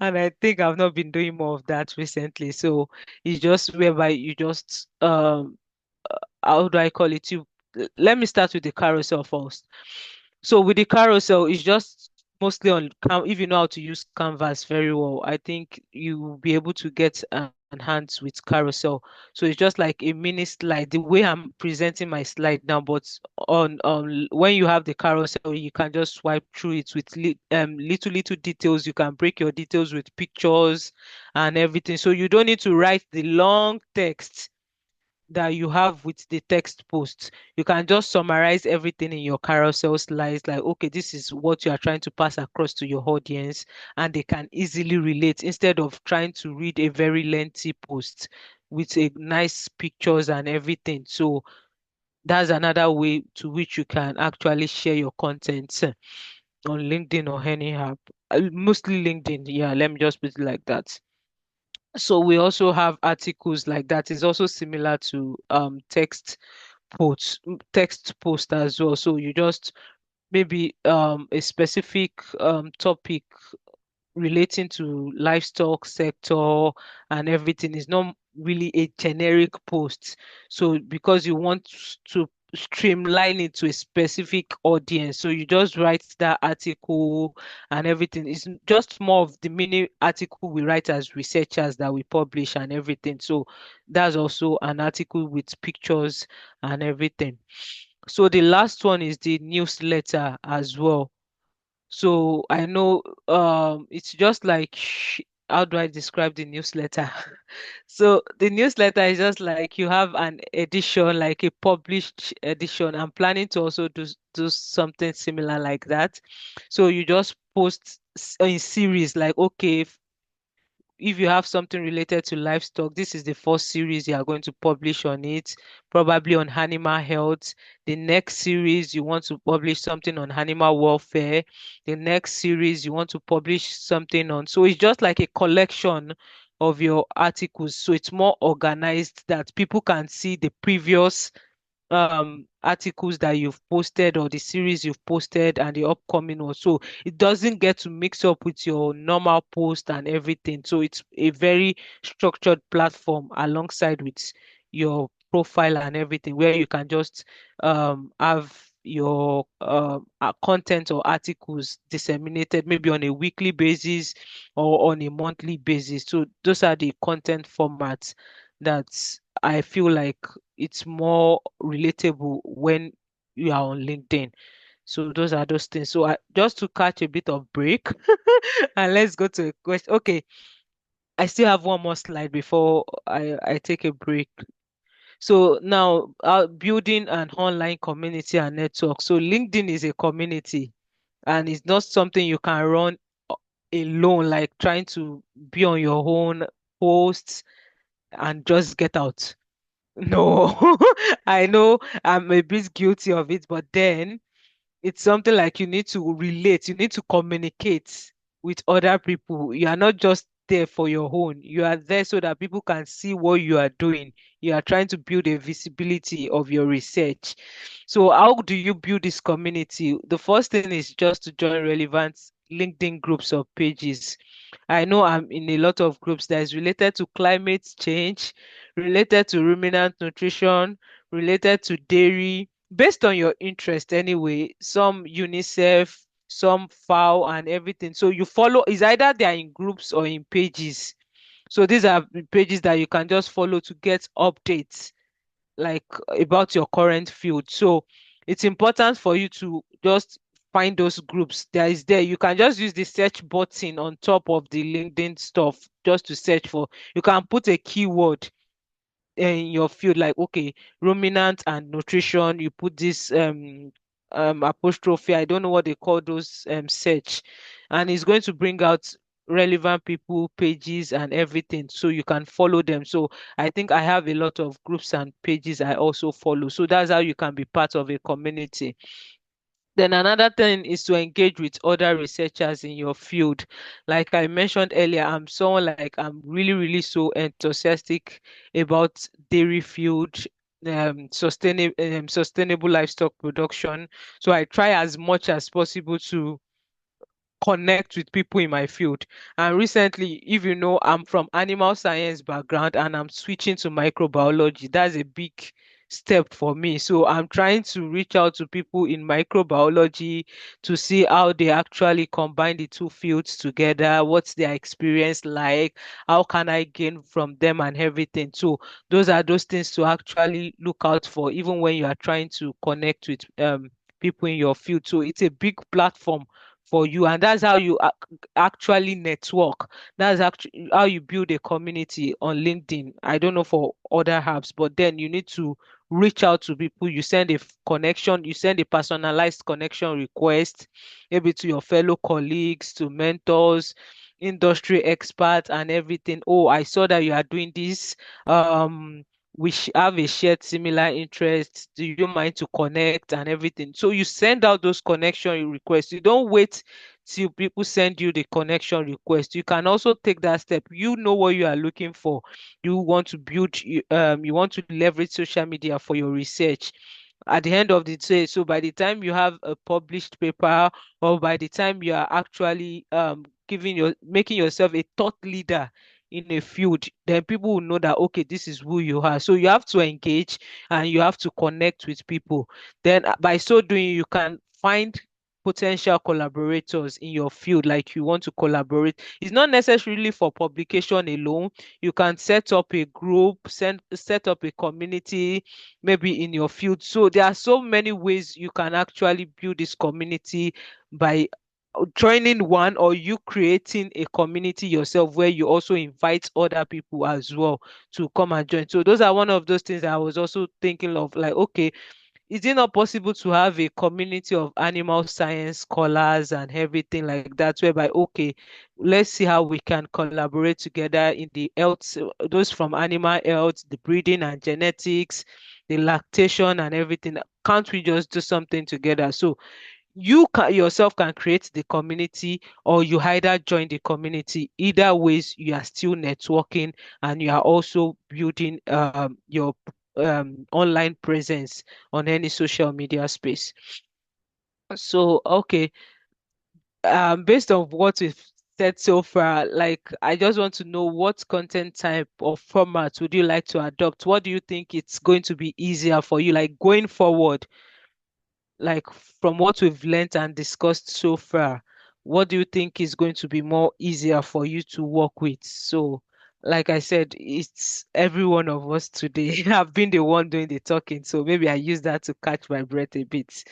And I think I've not been doing more of that recently. So it's just whereby you just how do I call it? Let me start with the carousel first. So with the carousel, it's just mostly on if you know how to use Canvas very well, I think you will be able to get enhanced with carousel. So it's just like a mini slide, the way I'm presenting my slide now, but on when you have the carousel, you can just swipe through it with little details. You can break your details with pictures and everything. So you don't need to write the long text that you have with the text posts. You can just summarize everything in your carousel slides, like, okay, this is what you are trying to pass across to your audience, and they can easily relate instead of trying to read a very lengthy post with a nice pictures and everything. So that's another way to which you can actually share your content on LinkedIn or any app. Mostly LinkedIn, yeah, let me just put it like that. So we also have articles like that. Is also similar to text post as well. So you just maybe a specific topic relating to livestock sector and everything is not really a generic post. So because you want to streamline it to a specific audience. So you just write that article and everything. It's just more of the mini article we write as researchers that we publish and everything. So that's also an article with pictures and everything. So the last one is the newsletter as well. So I know it's just like how do I describe the newsletter? So the newsletter is just like you have an edition, like a published edition. I'm planning to also do something similar like that. So you just post in series, like okay, if you have something related to livestock, this is the first series you are going to publish on it, probably on animal health. The next series, you want to publish something on animal welfare. The next series, you want to publish something on. So it's just like a collection of your articles. So it's more organized that people can see the previous articles that you've posted or the series you've posted and the upcoming one. So it doesn't get to mix up with your normal post and everything. So it's a very structured platform alongside with your profile and everything where you can just have your content or articles disseminated maybe on a weekly basis or on a monthly basis. So those are the content formats that I feel like it's more relatable when you are on LinkedIn. So those are those things. So just to catch a bit of break, and let's go to a question. Okay, I still have one more slide before I take a break. So now, building an online community and network. So LinkedIn is a community, and it's not something you can run alone, like trying to be on your own posts and just get out. No, I know I'm a bit guilty of it, but then it's something like you need to relate, you need to communicate with other people. You are not just there for your own, you are there so that people can see what you are doing. You are trying to build a visibility of your research. So, how do you build this community? The first thing is just to join relevant LinkedIn groups or pages. I know I'm in a lot of groups that is related to climate change, related to ruminant nutrition, related to dairy, based on your interest anyway. Some UNICEF, some FAO and everything. So you follow, is either they are in groups or in pages. So these are pages that you can just follow to get updates like about your current field. So it's important for you to just find those groups. There is there. You can just use the search button on top of the LinkedIn stuff just to search for. You can put a keyword in your field, like okay, ruminant and nutrition. You put this apostrophe, I don't know what they call those search, and it's going to bring out relevant people, pages and everything, so you can follow them. So I think I have a lot of groups and pages I also follow, so that's how you can be part of a community. Then another thing is to engage with other researchers in your field. Like I mentioned earlier, I'm someone like I'm really, really so enthusiastic about dairy field, sustainable livestock production. So I try as much as possible to connect with people in my field. And recently, if you know, I'm from animal science background and I'm switching to microbiology. That's a big step for me. So I'm trying to reach out to people in microbiology to see how they actually combine the two fields together, what's their experience like, how can I gain from them and everything. So those are those things to actually look out for, even when you are trying to connect with people in your field. So it's a big platform for you, and that's how you actually network. That's actually how you build a community on LinkedIn. I don't know for other apps, but then you need to reach out to people. You send a connection, you send a personalized connection request, maybe to your fellow colleagues, to mentors, industry experts and everything. Oh, I saw that you are doing this. We have a shared similar interest. Do you mind to connect and everything? So you send out those connection requests. You don't wait till people send you the connection request. You can also take that step. You know what you are looking for. You want to build, you want to leverage social media for your research. At the end of the day, so by the time you have a published paper, or by the time you are actually giving your making yourself a thought leader in a field, then people will know that, okay, this is who you are. So you have to engage and you have to connect with people. Then by so doing, you can find potential collaborators in your field, like you want to collaborate. It's not necessarily for publication alone. You can set up a group, set up a community, maybe in your field. So there are so many ways you can actually build this community by joining one, or you creating a community yourself where you also invite other people as well to come and join. So those are one of those things I was also thinking of, like, okay, is it not possible to have a community of animal science scholars and everything like that, whereby, okay, let's see how we can collaborate together in the health, those from animal health, the breeding and genetics, the lactation and everything. Can't we just do something together? So you can yourself can create the community, or you either join the community. Either ways, you are still networking and you are also building your online presence on any social media space. So okay, based on what we've said so far, like, I just want to know, what content type or format would you like to adopt? What do you think it's going to be easier for you, like going forward, like from what we've learned and discussed so far? What do you think is going to be more easier for you to work with? So, like I said, it's every one of us today. I've been the one doing the talking, so maybe I use that to catch my breath a bit.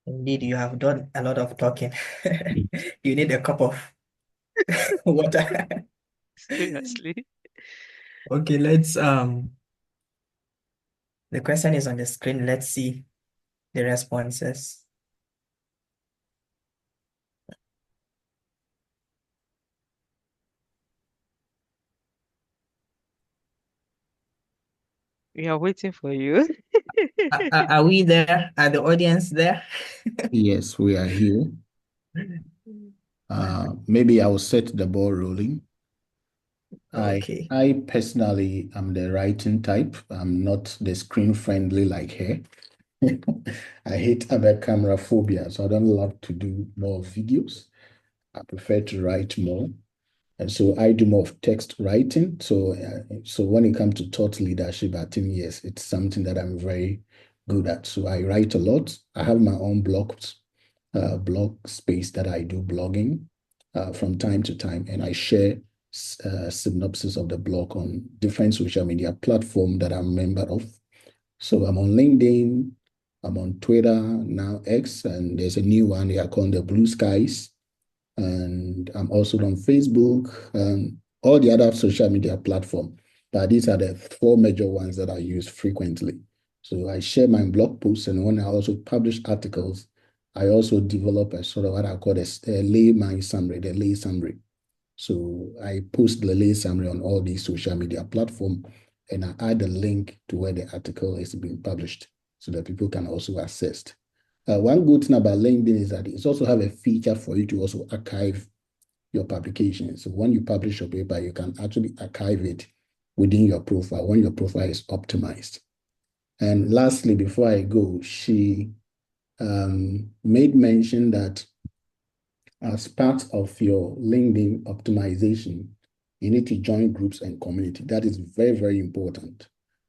Indeed, you have done a lot of talking. You need a cup of water. Seriously. Okay, the question is on the screen. Let's see the responses. We are waiting for you. Are we there? Are the audience there? Yes, we are here. Maybe I will set the ball rolling. I Okay. I personally am the writing type. I'm not the screen friendly like her. I hate other camera phobia, so I don't love to do more videos. I prefer to write more. And so I do more of text writing. So when it comes to thought leadership, I think yes, it's something that I'm very good at. So I write a lot. I have my own blog space that I do blogging from time to time, and I share synopsis of the blog on different social media platform that I'm a member of. So I'm on LinkedIn, I'm on Twitter, now X, and there's a new one they are called the Blue Skies. And I'm also on Facebook and all the other social media platform. But these are the four major ones that I use frequently. So I share my blog posts, and when I also publish articles, I also develop a sort of what I call a layman summary, the lay summary. So I post the lay summary on all these social media platforms, and I add a link to where the article is being published so that people can also access. One good thing about LinkedIn is that it also have a feature for you to also archive your publication. So when you publish your paper, you can actually archive it within your profile when your profile is optimized. And lastly, before I go, she made mention that as part of your LinkedIn optimization, you need to join groups and community. That is very, very important.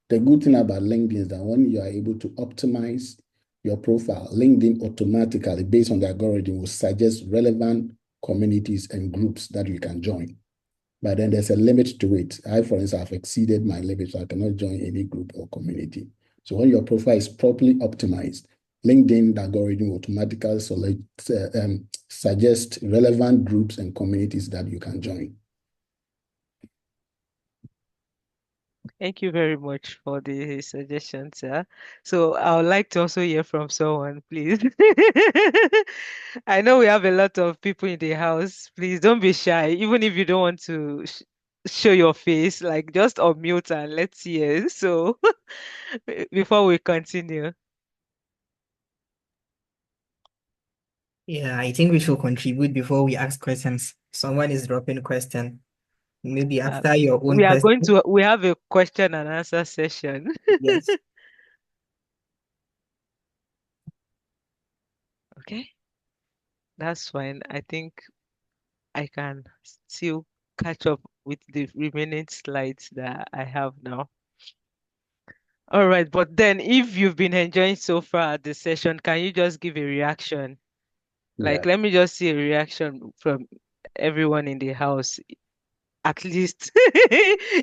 The good thing about LinkedIn is that when you are able to optimize your profile, LinkedIn automatically, based on the algorithm, will suggest relevant communities and groups that you can join. But then there's a limit to it. I, for instance, have exceeded my limit, so I cannot join any group or community. So when your profile is properly optimized, LinkedIn algorithm automatically suggest relevant groups and communities that you can join. Thank you very much for the suggestion, sir. So I would like to also hear from someone, please. I know we have a lot of people in the house. Please don't be shy, even if you don't want to show your face, like just unmute and let's hear. So before we continue. Yeah, I think we should contribute before we ask questions. Someone is dropping question. Maybe Uh, after your own we are going question. to we have a question and answer session. Yes. Okay, that's fine. I think I can still catch up with the remaining slides that I have now. All right, but then if you've been enjoying so far the session, can you just give a reaction? Yeah. Like, let me just see a reaction from everyone in the house. At least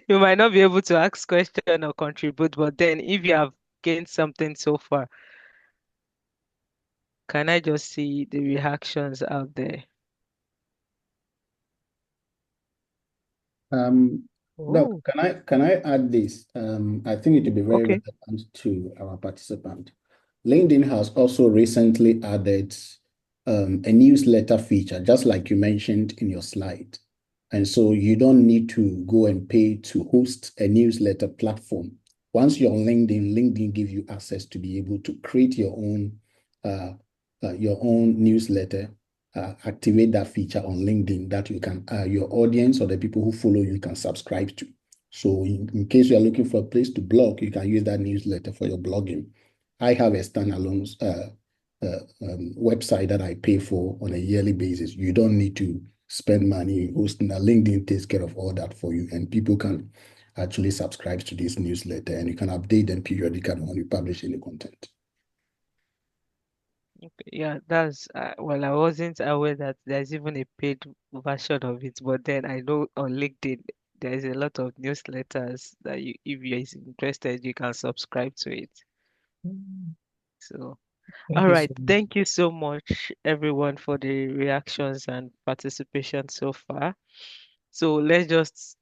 you might not be able to ask question or contribute, but then if you have gained something so far, can I just see the reactions out there? Um, Doc, Oh, can I add this? I think it will be very okay. relevant to our participant. LinkedIn has also recently added a newsletter feature, just like you mentioned in your slide. And so you don't need to go and pay to host a newsletter platform. Once you're on LinkedIn, LinkedIn gives you access to be able to create uh, your own newsletter, activate that feature on LinkedIn that you can your audience or the people who follow you can subscribe to. So in case you are looking for a place to blog, you can use that newsletter for your blogging. I have a standalone website that I pay for on a yearly basis. You don't need to spend money hosting. A LinkedIn takes care of all that for you, and people can actually subscribe to this newsletter, and you can update them periodically when you publish any content. Okay, yeah, that's well, I wasn't aware that there's even a paid version of it, but then I know on LinkedIn there's a lot of newsletters that you, if you're interested, you can subscribe to it. Mm, So, thank all you right, so much. thank you so much, everyone, for the reactions and participation so far. So let's just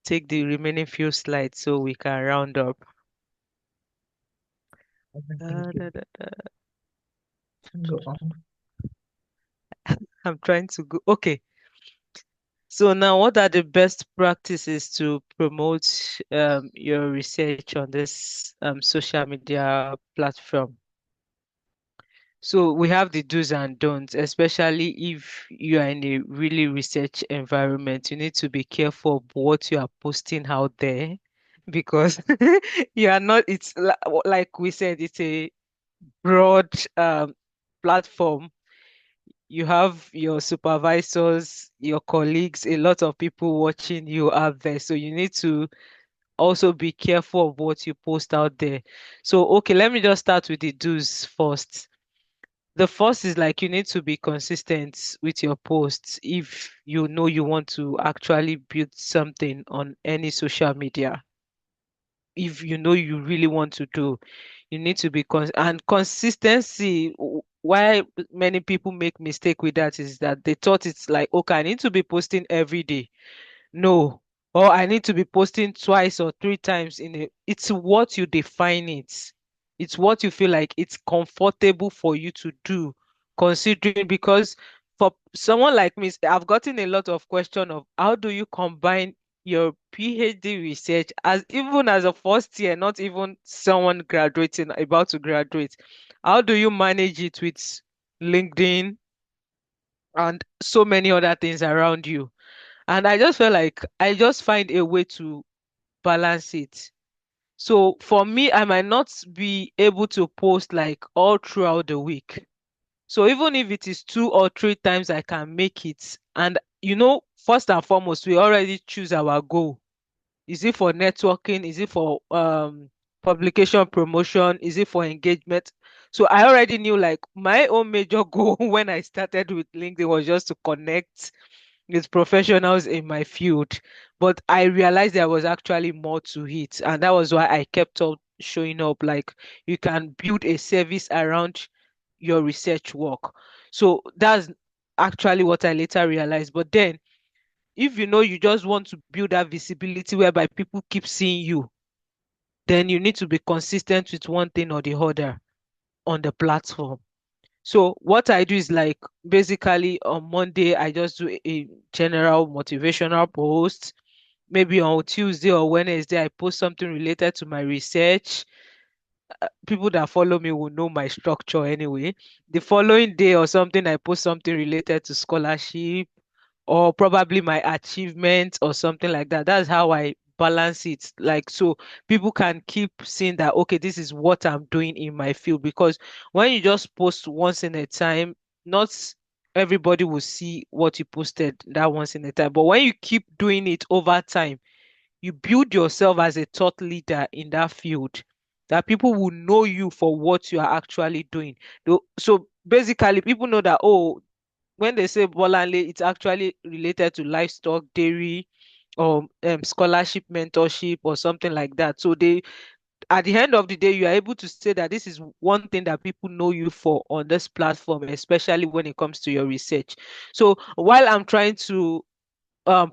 take the remaining few slides so we can round up. Okay, thank Da, you. da, da, da. Go on. I'm trying to go. Okay. So now, what are the best practices to promote your research on this social media platform? So we have the do's and don'ts, especially if you are in a really research environment. You need to be careful of what you are posting out there because you are not, it's like we said, it's a broad platform. You have your supervisors, your colleagues, a lot of people watching you out there. So you need to also be careful of what you post out there. So, okay, let me just start with the do's first. The first is like you need to be consistent with your posts if you know you want to actually build something on any social media. If you know you really want to do, you need to be and consistency. Why many people make mistake with that is that they thought it's like, okay, I need to be posting every day. No, or I need to be posting twice or three times in a. It's what you define it. It's what you feel like it's comfortable for you to do, considering because for someone like me, I've gotten a lot of question of how do you combine your PhD research as even as a first year, not even someone graduating, about to graduate. How do you manage it with LinkedIn and so many other things around you? And I just felt like I just find a way to balance it. So for me, I might not be able to post like all throughout the week. So even if it is two or three times, I can make it. And first and foremost, we already choose our goal. Is it for networking? Is it for publication promotion? Is it for engagement? So I already knew like my own major goal when I started with LinkedIn was just to connect with professionals in my field. But I realized there was actually more to it. And that was why I kept on showing up. Like you can build a service around your research work. So that's actually what I later realized. But then if you know you just want to build that visibility whereby people keep seeing you, then you need to be consistent with one thing or the other on the platform. So what I do is like basically on Monday I just do a general motivational post. Maybe on Tuesday or Wednesday I post something related to my research. People that follow me will know my structure anyway. The following day or something I post something related to scholarship or probably my achievements or something like that. That's how I balance it, like so people can keep seeing that okay, this is what I'm doing in my field. Because when you just post once in a time, not everybody will see what you posted that once in a time. But when you keep doing it over time, you build yourself as a thought leader in that field, that people will know you for what you are actually doing. So basically, people know that, oh, when they say Bolanle, it's actually related to livestock, dairy, or scholarship, mentorship, or something like that. So they, at the end of the day, you are able to say that this is one thing that people know you for on this platform, especially when it comes to your research. So while I'm trying to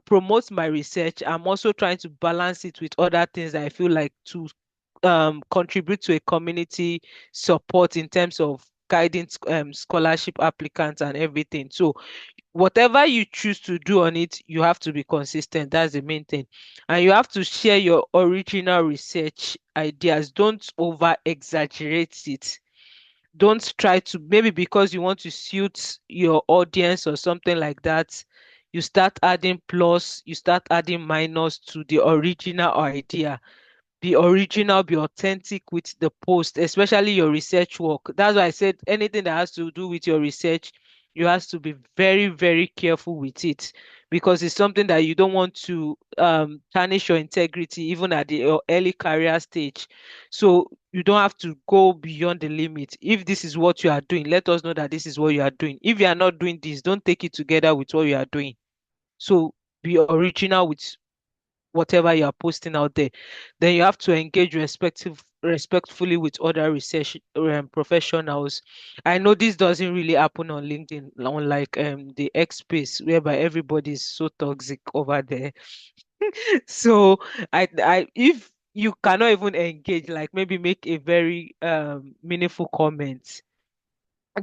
promote my research, I'm also trying to balance it with other things that I feel like to contribute to a community support in terms of guiding scholarship applicants and everything. So whatever you choose to do on it, you have to be consistent. That's the main thing. And you have to share your original research ideas. Don't over exaggerate it. Don't try to, maybe because you want to suit your audience or something like that, you start adding plus, you start adding minus to the original idea. Be original, be authentic with the post, especially your research work. That's why I said anything that has to do with your research, you have to be very, very careful with it, because it's something that you don't want to tarnish your integrity even at your early career stage. So you don't have to go beyond the limit. If this is what you are doing, let us know that this is what you are doing. If you are not doing this, don't take it together with what you are doing. So be original with whatever you are posting out there. Then you have to engage respectfully with other research professionals. I know this doesn't really happen on LinkedIn, unlike the X space, whereby everybody is so toxic over there. So I if you cannot even engage, like maybe make a very meaningful comment,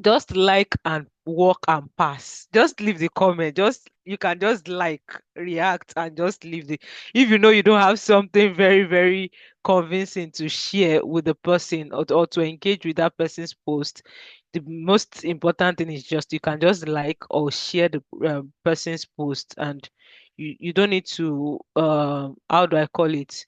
just like and walk and pass. Just leave the comment. Just, you can just like, react, and just leave the, if you know you don't have something very, very convincing to share with the person, or to engage with that person's post, the most important thing is just you can just like or share the person's post. And you don't need to how do I call it,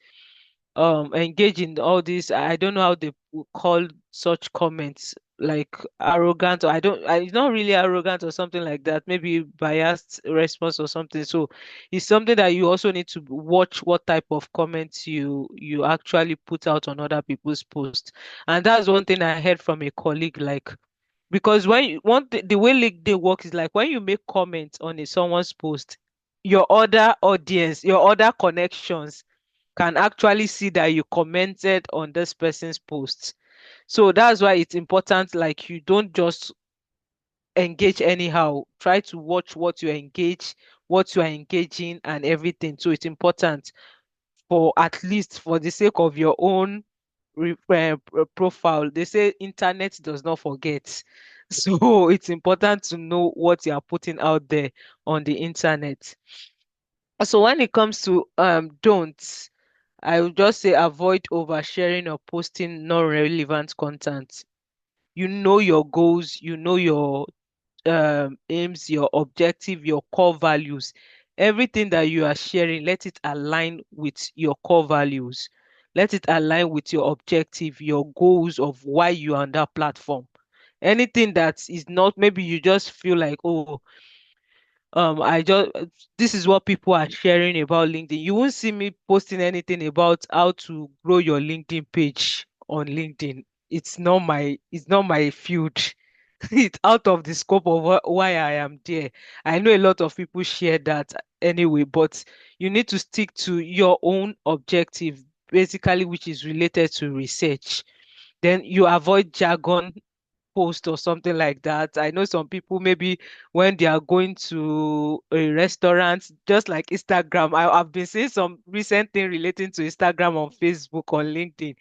engage in all this. I don't know how they would call such comments, like arrogant, or it's not really arrogant or something like that, maybe biased response or something. So it's something that you also need to watch what type of comments you actually put out on other people's posts. And that's one thing I heard from a colleague, like, because when you want the way LinkedIn works is like, when you make comments on someone's post, your other audience, your other connections can actually see that you commented on this person's post. So that's why it's important, like, you don't just engage anyhow. Try to watch what you engage, what you are engaging, and everything. So it's important, for at least for the sake of your own profile. They say internet does not forget. So it's important to know what you are putting out there on the internet. So when it comes to don'ts, I would just say avoid oversharing or posting non-relevant content. You know your goals, you know your aims, your objective, your core values. Everything that you are sharing, let it align with your core values. Let it align with your objective, your goals of why you are on that platform. Anything that is not, maybe you just feel like, oh, I just, this is what people are sharing about LinkedIn. You won't see me posting anything about how to grow your LinkedIn page on LinkedIn. It's not my field. It's out of the scope of why I am there. I know a lot of people share that anyway, but you need to stick to your own objective, basically, which is related to research. Then you avoid jargon post or something like that. I know some people, maybe when they are going to a restaurant, just like Instagram. I've been seeing some recent thing relating to Instagram on Facebook, on LinkedIn,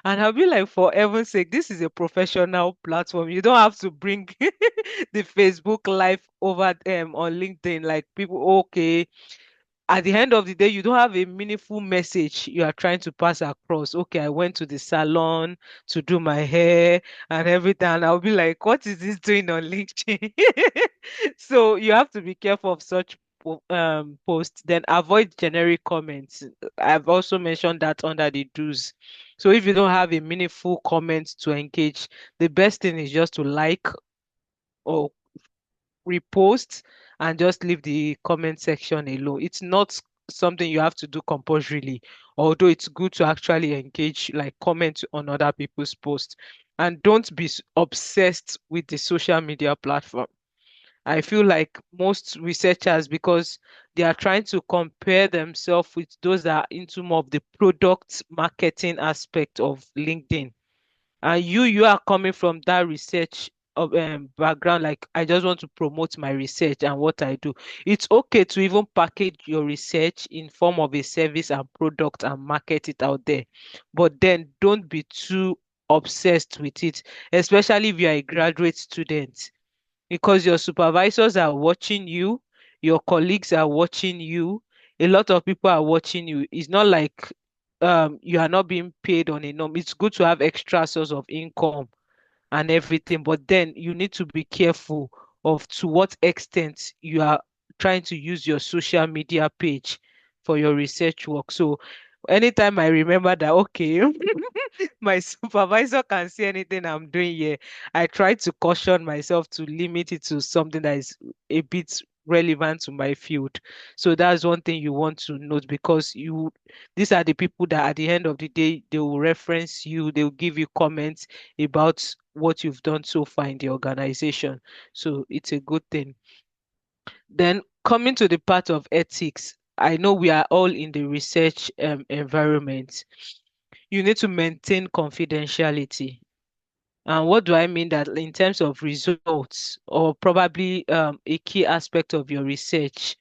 and I'll be like, for heaven's sake, this is a professional platform. You don't have to bring the Facebook live over on LinkedIn. Like, people, okay, at the end of the day, you don't have a meaningful message you are trying to pass across. Okay, I went to the salon to do my hair and everything. And I'll be like, what is this doing on LinkedIn? So you have to be careful of such post, then avoid generic comments. I've also mentioned that under the do's. So if you don't have a meaningful comment to engage, the best thing is just to like or repost and just leave the comment section alone. It's not something you have to do compulsorily, although it's good to actually engage, like comment on other people's posts. And don't be obsessed with the social media platform. I feel like most researchers, because they are trying to compare themselves with those that are into more of the product marketing aspect of LinkedIn, and you are coming from that research of background, like I just want to promote my research and what I do. It's okay to even package your research in form of a service and product and market it out there, but then don't be too obsessed with it, especially if you're a graduate student, because your supervisors are watching you, your colleagues are watching you, a lot of people are watching you. It's not like you are not being paid on a norm. It's good to have extra source of income and everything, but then you need to be careful of to what extent you are trying to use your social media page for your research work. So anytime I remember that, okay, my supervisor can see anything I'm doing here, I try to caution myself to limit it to something that is a bit relevant to my field. So that's one thing you want to note, because these are the people that at the end of the day they will reference you, they will give you comments about what you've done so far in the organization. So it's a good thing. Then coming to the part of ethics, I know we are all in the research environment. You need to maintain confidentiality. And what do I mean? That in terms of results, or probably a key aspect of your research,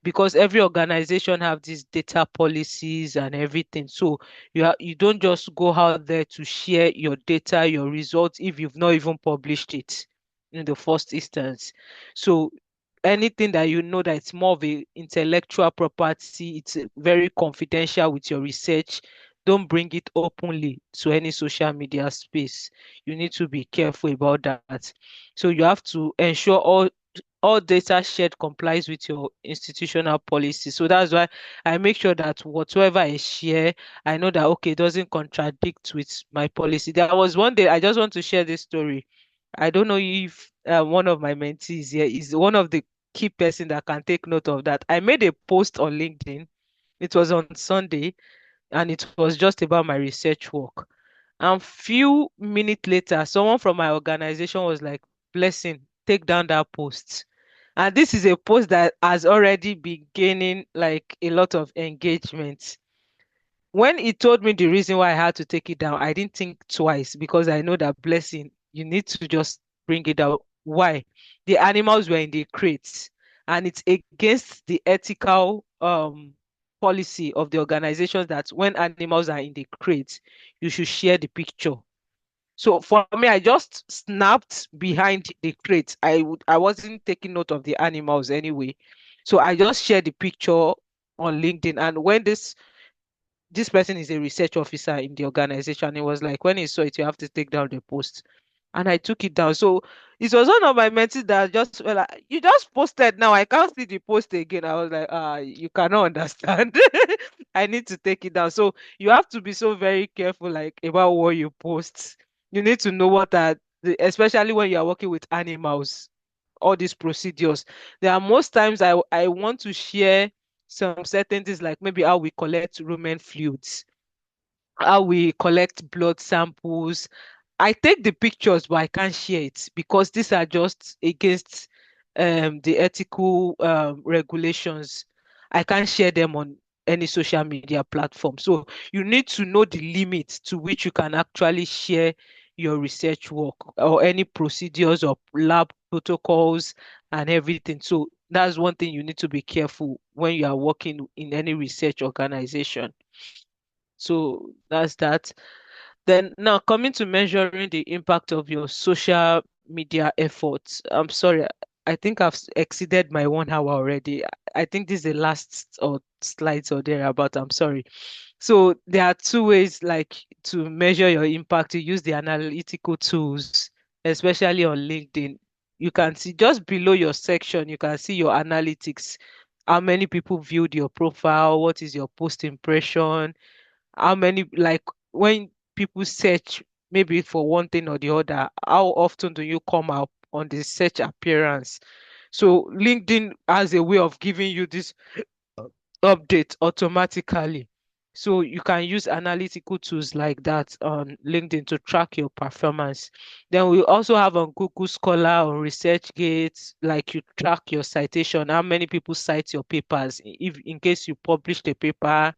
because every organization have these data policies and everything. So you don't just go out there to share your data, your results, if you've not even published it in the first instance. So anything that you know that it's more of a intellectual property, it's very confidential with your research, don't bring it openly to any social media space. You need to be careful about that. So you have to ensure all data shared complies with your institutional policy. So that's why I make sure that whatever I share, I know that okay, it doesn't contradict with my policy. There was one day, I just want to share this story. I don't know if one of my mentees here is one of the key person that can take note of that. I made a post on LinkedIn. It was on Sunday, and it was just about my research work. And few minutes later, someone from my organization was like, "Blessing, take down that post." And this is a post that has already been gaining like a lot of engagement. When he told me the reason why I had to take it down, I didn't think twice, because I know that, Blessing, you need to just bring it out. Why? The animals were in the crates, and it's against the ethical policy of the organization that when animals are in the crates, you should share the picture. So for me, I just snapped behind the crate. I wasn't taking note of the animals anyway. So I just shared the picture on LinkedIn. And when this person is a research officer in the organization, it was like when he saw it, you have to take down the post. And I took it down. So it was one of my mentees that just well, like, you just posted now. I can't see the post again. I was like, you cannot understand. I need to take it down. So you have to be so very careful, like about what you post. You need to know what are especially when you are working with animals, all these procedures. There are most times I want to share some certain things, like maybe how we collect rumen fluids, how we collect blood samples. I take the pictures, but I can't share it because these are just against the ethical regulations. I can't share them on any social media platform. So you need to know the limit to which you can actually share your research work or any procedures or lab protocols and everything. So that's one thing you need to be careful when you are working in any research organization. So that's that. Then now coming to measuring the impact of your social media efforts. I'm sorry, I think I've exceeded my 1 hour already. I think this is the last or slides or thereabout. I'm sorry. So there are two ways like to measure your impact. You use the analytical tools, especially on LinkedIn. You can see just below your section, you can see your analytics. how many people viewed your profile, what is your post impression, how many, like, when people search maybe for one thing or the other, how often do you come up on the search appearance? So LinkedIn has a way of giving you this update automatically. So you can use analytical tools like that on LinkedIn to track your performance. Then we also have on Google Scholar or ResearchGate, like you track your citation, how many people cite your papers, if in case you published a paper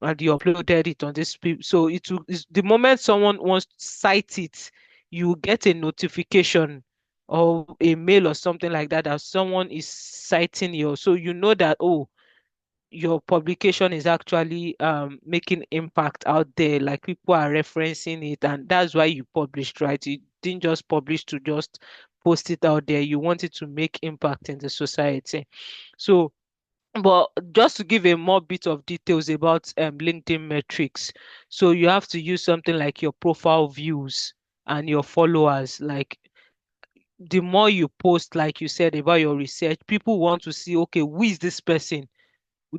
and you uploaded it on this. So the moment someone wants to cite it, you get a notification or a mail or something like that that someone is citing you. So you know that, oh, your publication is actually making impact out there, like people are referencing it, and that's why you published, right? You didn't just publish to just post it out there. You wanted to make impact in the society. So, but just to give a more bit of details about LinkedIn metrics, so you have to use something like your profile views and your followers. Like, the more you post, like you said about your research, people want to see, okay, who is this person?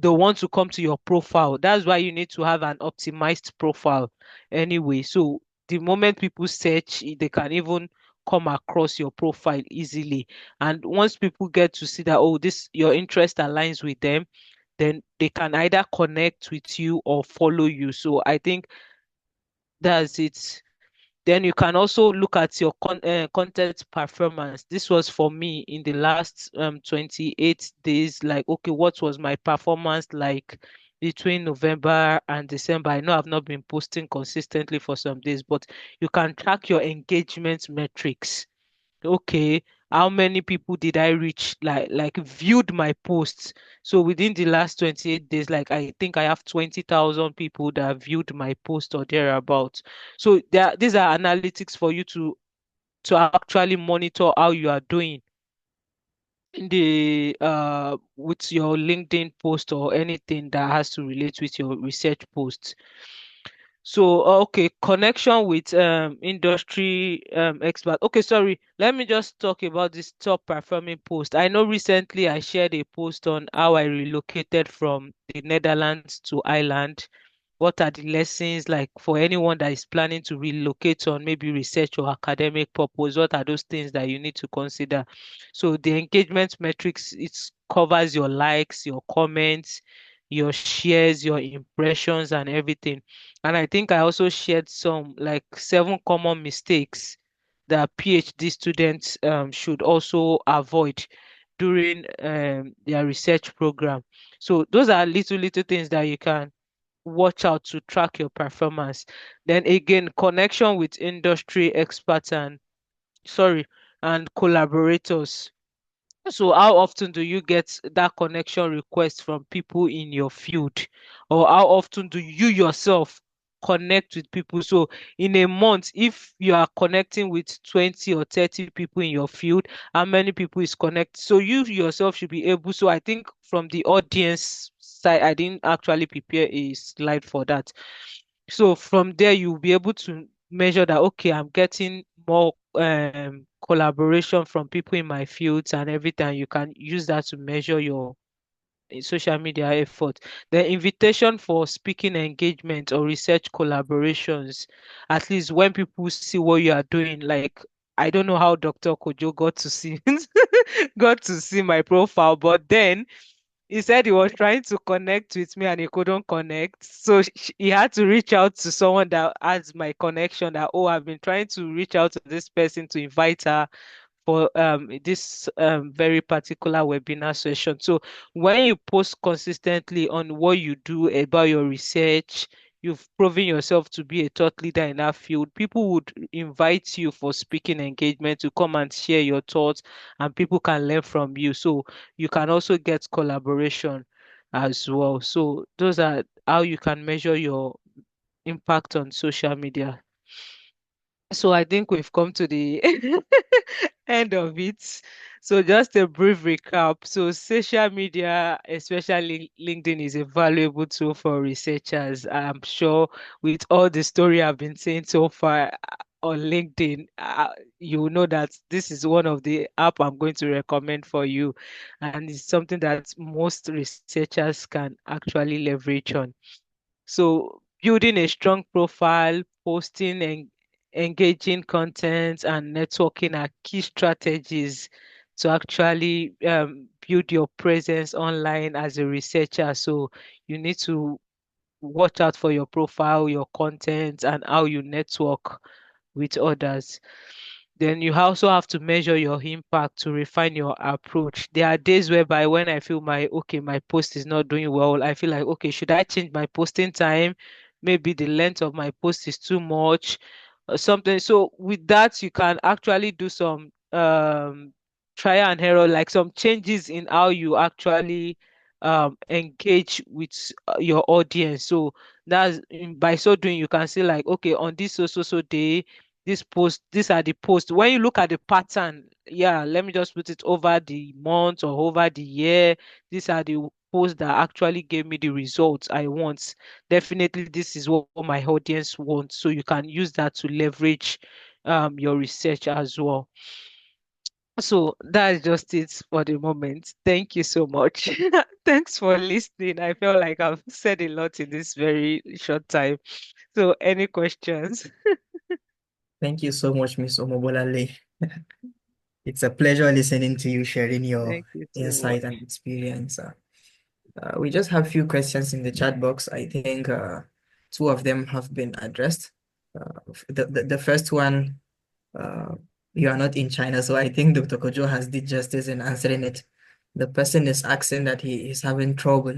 They want to come to your profile. That's why you need to have an optimized profile anyway. So the moment people search, they can even come across your profile easily. And once people get to see that, oh, this your interest aligns with them, then they can either connect with you or follow you. So I think that's it. Then you can also look at your content performance. This was for me in the last 28 days. Like, okay, what was my performance like between November and December? I know I've not been posting consistently for some days, but you can track your engagement metrics. Okay, how many people did I reach, like viewed my posts? So within the last 28 days, like I think I have 20,000 people that viewed my post or thereabout. So these are analytics for you to actually monitor how you are doing in the with your LinkedIn post or anything that has to relate with your research posts. So, okay, connection with industry expert. Okay, sorry. Let me just talk about this top performing post. I know recently I shared a post on how I relocated from the Netherlands to Ireland. What are the lessons, like, for anyone that is planning to relocate on maybe research or academic purpose? What are those things that you need to consider? So the engagement metrics, it covers your likes, your comments, your shares, your impressions, and everything. And I think I also shared some, like, 7 common mistakes that PhD students should also avoid during their research program. So those are little things that you can watch out to track your performance. Then again, connection with industry experts and, sorry, and collaborators. So how often do you get that connection request from people in your field? Or how often do you yourself connect with people? So in a month, if you are connecting with 20 or 30 people in your field, how many people is connect? So you yourself should be able. So I think from the audience side, I didn't actually prepare a slide for that. So from there, you'll be able to measure that, okay, I'm getting more collaboration from people in my fields and everything. You can use that to measure your social media effort. The invitation for speaking engagement or research collaborations, at least when people see what you are doing, like, I don't know how Dr. Kojo got to see got to see my profile, but then he said he was trying to connect with me and he couldn't connect. So he had to reach out to someone that has my connection, that, oh, I've been trying to reach out to this person to invite her for this very particular webinar session. So when you post consistently on what you do about your research, you've proven yourself to be a thought leader in that field. People would invite you for speaking engagement to come and share your thoughts, and people can learn from you. So you can also get collaboration as well. So those are how you can measure your impact on social media. So I think we've come to the end of it. So just a brief recap. So social media, especially LinkedIn, is a valuable tool for researchers. I'm sure with all the story I've been saying so far, on LinkedIn, you will know that this is one of the app I'm going to recommend for you. And it's something that most researchers can actually leverage on. So building a strong profile, posting and engaging content and networking are key strategies to actually build your presence online as a researcher. So you need to watch out for your profile, your content, and how you network with others. Then you also have to measure your impact to refine your approach. There are days whereby when I feel my post is not doing well, I feel like, okay, should I change my posting time? Maybe the length of my post is too much or something. So with that, you can actually do some trial and error, like some changes in how you actually engage with your audience. So by so doing, you can see like, okay, on this so day, these are the posts. When you look at the pattern, yeah, let me just put it over the month or over the year. These are the posts that actually gave me the results I want. Definitely, this is what my audience wants. So you can use that to leverage your research as well. So that's just it for the moment. Thank you so much. Thanks for listening. I feel like I've said a lot in this very short time. So, any questions? Thank you so much, Miss Omobolale. It's a pleasure listening to you sharing your Thank you so insight much. and experience. We just have few questions in the chat box. I think two of them have been addressed. The first one, uh, you are not in China, so I think Dr. Kojo has did justice in answering it. The person is asking that he is having trouble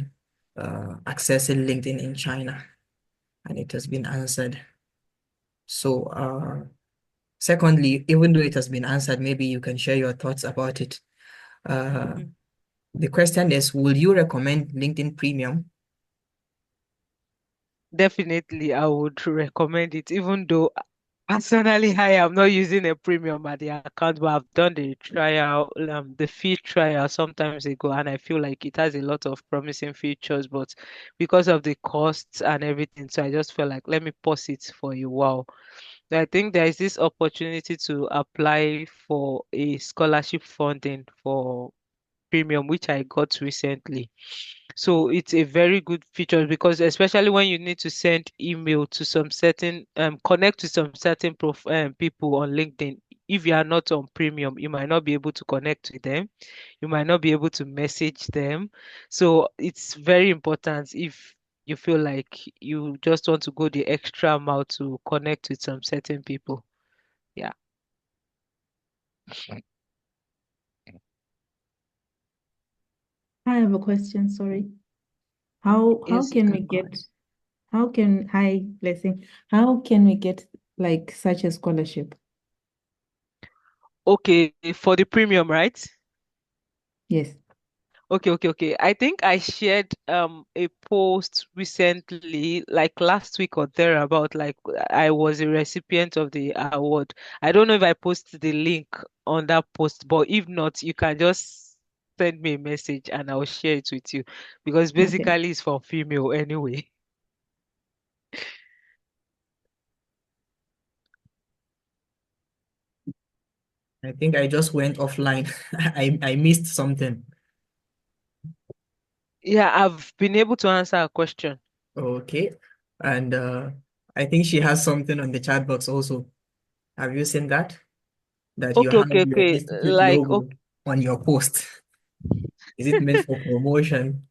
accessing LinkedIn in China, and it has been answered. So, secondly, even though it has been answered, maybe you can share your thoughts about it. Uh, Mhm. the question is, will you recommend LinkedIn Premium? Definitely, I would recommend it, even though personally I am not using a premium at the account, but I've done the trial, the free trial sometimes ago, and I feel like it has a lot of promising features, but because of the costs and everything, so I just felt like let me pause it for a while. I think there is this opportunity to apply for a scholarship funding for premium, which I got recently. So it's a very good feature because especially when you need to send email to some certain connect to some certain people on LinkedIn. If you are not on premium, you might not be able to connect with them. You might not be able to message them. So it's very important if you feel like you just want to go the extra mile to connect with some certain people. Yeah. I have a question, sorry. How Yes, you can we can go ahead. get how can hi blessing how can we get like such a scholarship? Okay, for the premium, right? Yes. Okay. I think I shared a post recently, like last week or thereabout, like I was a recipient of the award. I don't know if I posted the link on that post, but if not, you can just send me a message and I'll share it with you because Okay. basically it's for female anyway. I think I just went offline. I missed something. Yeah, I've been able to answer a question. Okay. And I think she has something on the chat box also. Have you seen that? That you have your Okay. institute Like, logo on your post. Is it meant for promotion?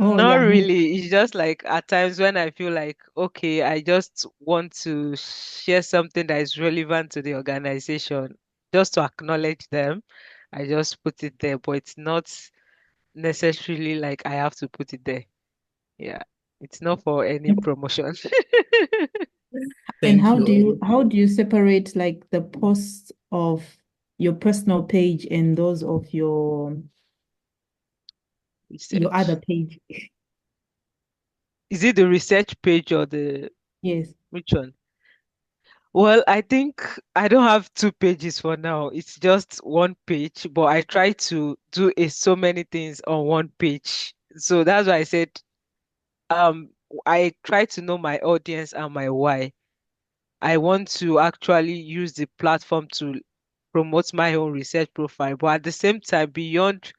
Oh not yeah. really. It's just like at times when I feel like, okay, I just want to share something that is relevant to the organization, just to acknowledge them. I just put it there, but it's not necessarily like I have to put it there. Yeah, it's not for any promotion. And Thank you. how do you separate like the posts of your personal page and those of your other Research. page? Is it the research page or the Yes. which one? Well, I think I don't have two pages for now. It's just one page, but I try to do so many things on one page. So that's why I said um I try to know my audience and my why. I want to actually use the platform to promote my own research profile. But at the same time, beyond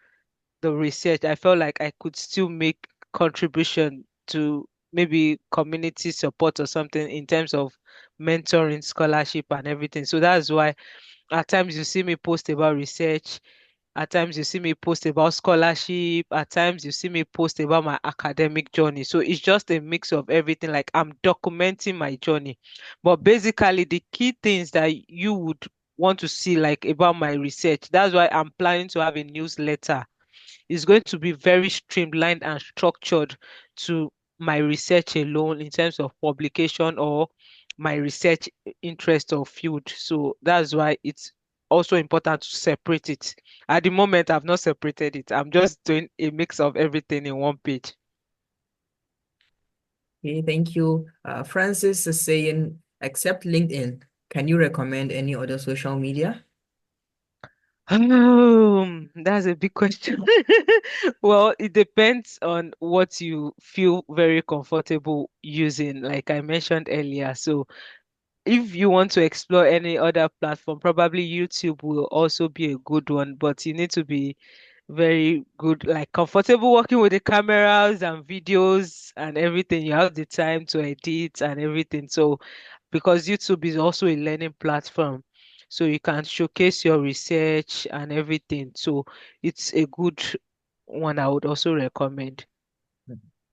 the research, I felt like I could still make contribution to maybe community support or something in terms of mentoring, scholarship, and everything. So that's why at times you see me post about research, at times you see me post about scholarship, at times you see me post about my academic journey. So it's just a mix of everything. Like I'm documenting my journey. But basically the key things that you would want to see like about my research, that's why I'm planning to have a newsletter. It's going to be very streamlined and structured to my research alone in terms of publication or my research interest or field. So that's why it's also important to separate it. At the moment, I've not separated it. I'm just doing a mix of everything in one page. Okay, thank you. Francis is saying, except LinkedIn, can you recommend any other social media? That's a big question. Well, it depends on what you feel very comfortable using, like I mentioned earlier. So if you want to explore any other platform, probably YouTube will also be a good one, but you need to be very good, like comfortable working with the cameras and videos and everything. You have the time to edit and everything. So, because YouTube is also a learning platform, so you can showcase your research and everything. So, it's a good one I would also recommend.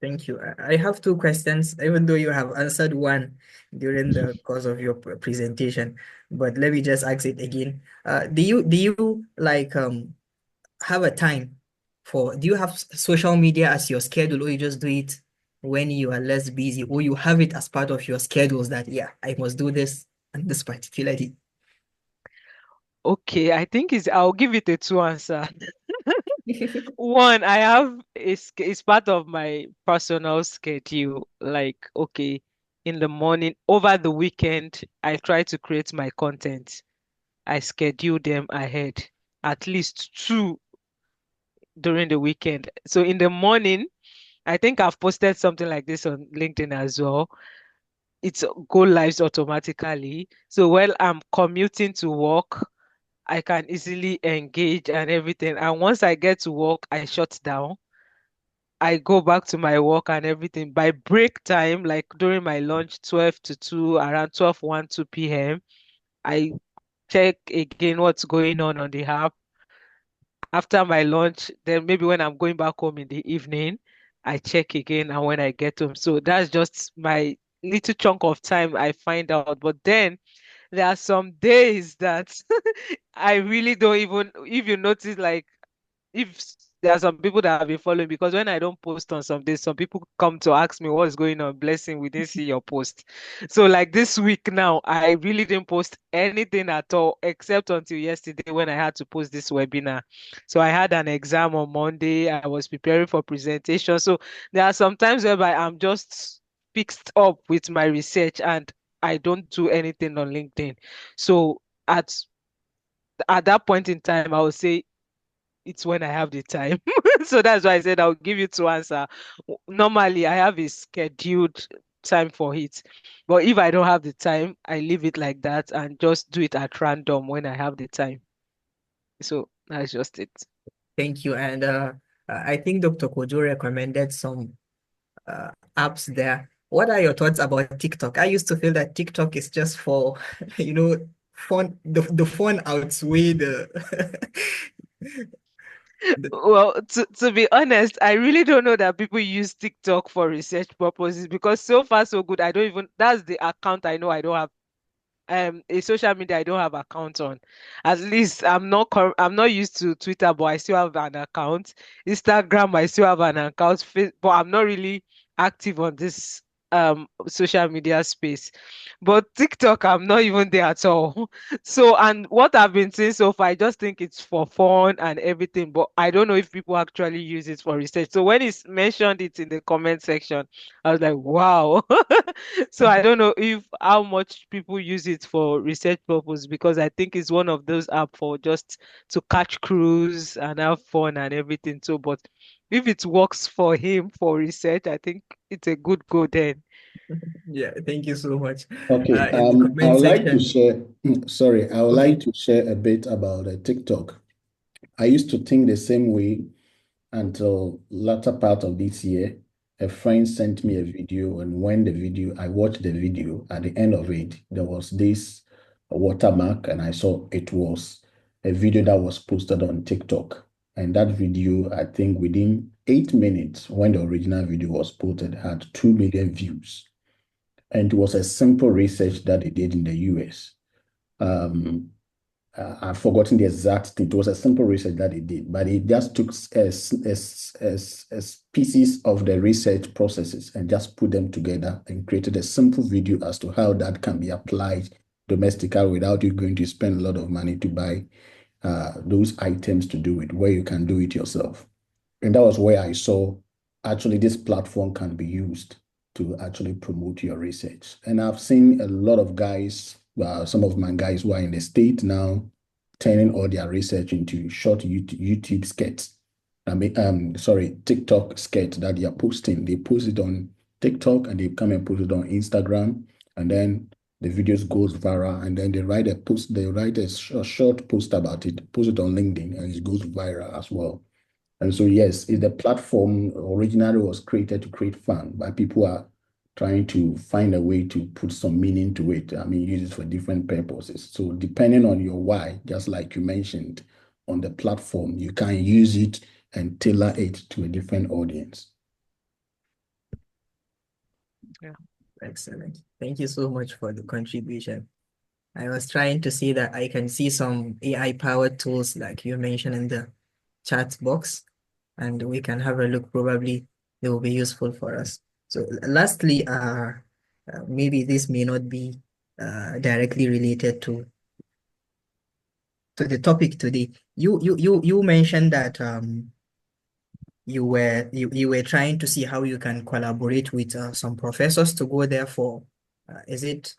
Thank you. I have two questions, even though you have answered one during the course of your presentation. But let me just ask it again. Do you like have a time for, do you have social media as your schedule, or you just do it when you are less busy, or you have it as part of your schedules that, yeah, I must do this and this particular day? Okay, I think I'll give it a two answer. One, I have it's part of my personal schedule. Like, okay, in the morning, over the weekend, I try to create my content. I schedule them ahead, at least two during the weekend. So in the morning, I think I've posted something like this on LinkedIn as well. It's go lives automatically. So while I'm commuting to work, I can easily engage and everything. And once I get to work, I shut down. I go back to my work and everything. By break time, like during my lunch, 12 to 2, around 12, 1, 2 p.m., I check again what's going on the app. After my lunch, then maybe when I'm going back home in the evening, I check again and when I get home. So that's just my little chunk of time I find out. But then there are some days that I really don't even, if you notice, like there are some people that have been following, because when I don't post on some days, some people come to ask me what's going on. Blessing, we didn't see your post. So like this week now, I really didn't post anything at all except until yesterday when I had to post this webinar. So I had an exam on Monday. I was preparing for presentation. So there are some times whereby I'm just fixed up with my research and I don't do anything on LinkedIn. So at at that point in time, I would say it's when I have the time. So that's why I said I'll give you to answer. Normally, I have a scheduled time for it. But if I don't have the time, I leave it like that and just do it at random when I have the time. So that's just it. Thank you. And I think Dr. Kojo recommended some apps there. What are your thoughts about TikTok? I used to feel that TikTok is just for, fun. The fun outweigh the Well, to be honest, I really don't know that people use TikTok for research purposes, because so far so good. I don't even, that's the account I know I don't have, a social media I don't have account on. At least I'm not used to Twitter, but I still have an account. Instagram, I still have an account. But I'm not really active on this social media space. But TikTok, I'm not even there at all. So, and what I've been seeing so far, I just think it's for fun and everything, but I don't know if people actually use it for research. So when it's mentioned it in the comment section, I was like, wow. So I don't know if how much people use it for research purpose, because I think it's one of those app for just to catch cruise and have fun and everything. So, but if it works for him for research, I think it's a good go then. Yeah, thank you so much. Okay, In the I comment would like to section, share, sorry, I would like okay. to share a bit about TikTok. I used to think the same way until latter part of this year. A friend sent me a video, and when I watched the video, at the end of it, there was this watermark, and I saw it was a video that was posted on TikTok. And that video, I think within 8 minutes, when the original video was posted, had 2 million views. And it was a simple research that they did in the US. Um, I've forgotten the exact thing. It was a simple research that they did, but it just took as pieces of the research processes and just put them together and created a simple video as to how that can be applied domestically without you going to spend a lot of money to buy those items to do it, where you can do it yourself. And that was where I saw actually this platform can be used to actually promote your research. And I've seen a lot of guys, some of my guys who are in the state now, turning all their research into short YouTube skits. Sorry, TikTok skit that they are posting. They post it on TikTok and they come and post it on Instagram, and then the videos goes viral, and then they write a short post about it, post it on LinkedIn, and it goes viral as well. And so, yes, the platform originally was created to create fun, but people are trying to find a way to put some meaning to it. I mean, use it for different purposes. So, depending on your why, just like you mentioned on the platform, you can use it and tailor it to a different audience. Yeah. Excellent. Thank you so much for the contribution. I was trying to see that I can see some AI-powered tools like you mentioned in the chat box, and we can have a look. Probably they will be useful for us. So lastly, maybe this may not be directly related to the topic today. You mentioned that you were trying to see how you can collaborate with some professors to go there for is it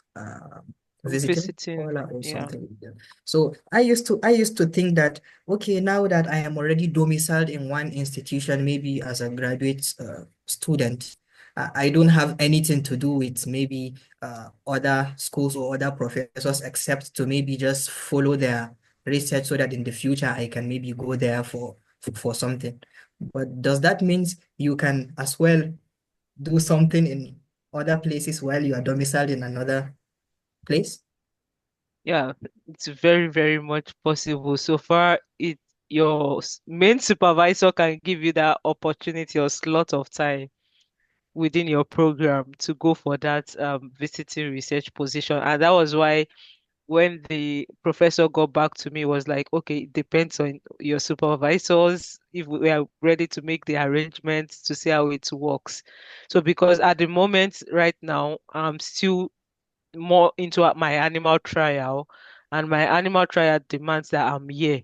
visiting Visiting, scholar or yeah. something like that. So I used to think that okay, now that I am already domiciled in one institution, maybe as a graduate student, I don't have anything to do with maybe other schools or other professors except to maybe just follow their research so that in the future I can maybe go there for something. But does that mean you can as well do something in other places while you are domiciled in another place? Yeah, it's very, very much possible. So far, your main supervisor can give you that opportunity or slot of time within your program to go for that visiting research position. And that was why when the professor got back to me, was like, okay, it depends on your supervisors if we are ready to make the arrangements to see how it works. So because at the moment, right now, I'm still more into my animal trial, and my animal trial demands that I'm here.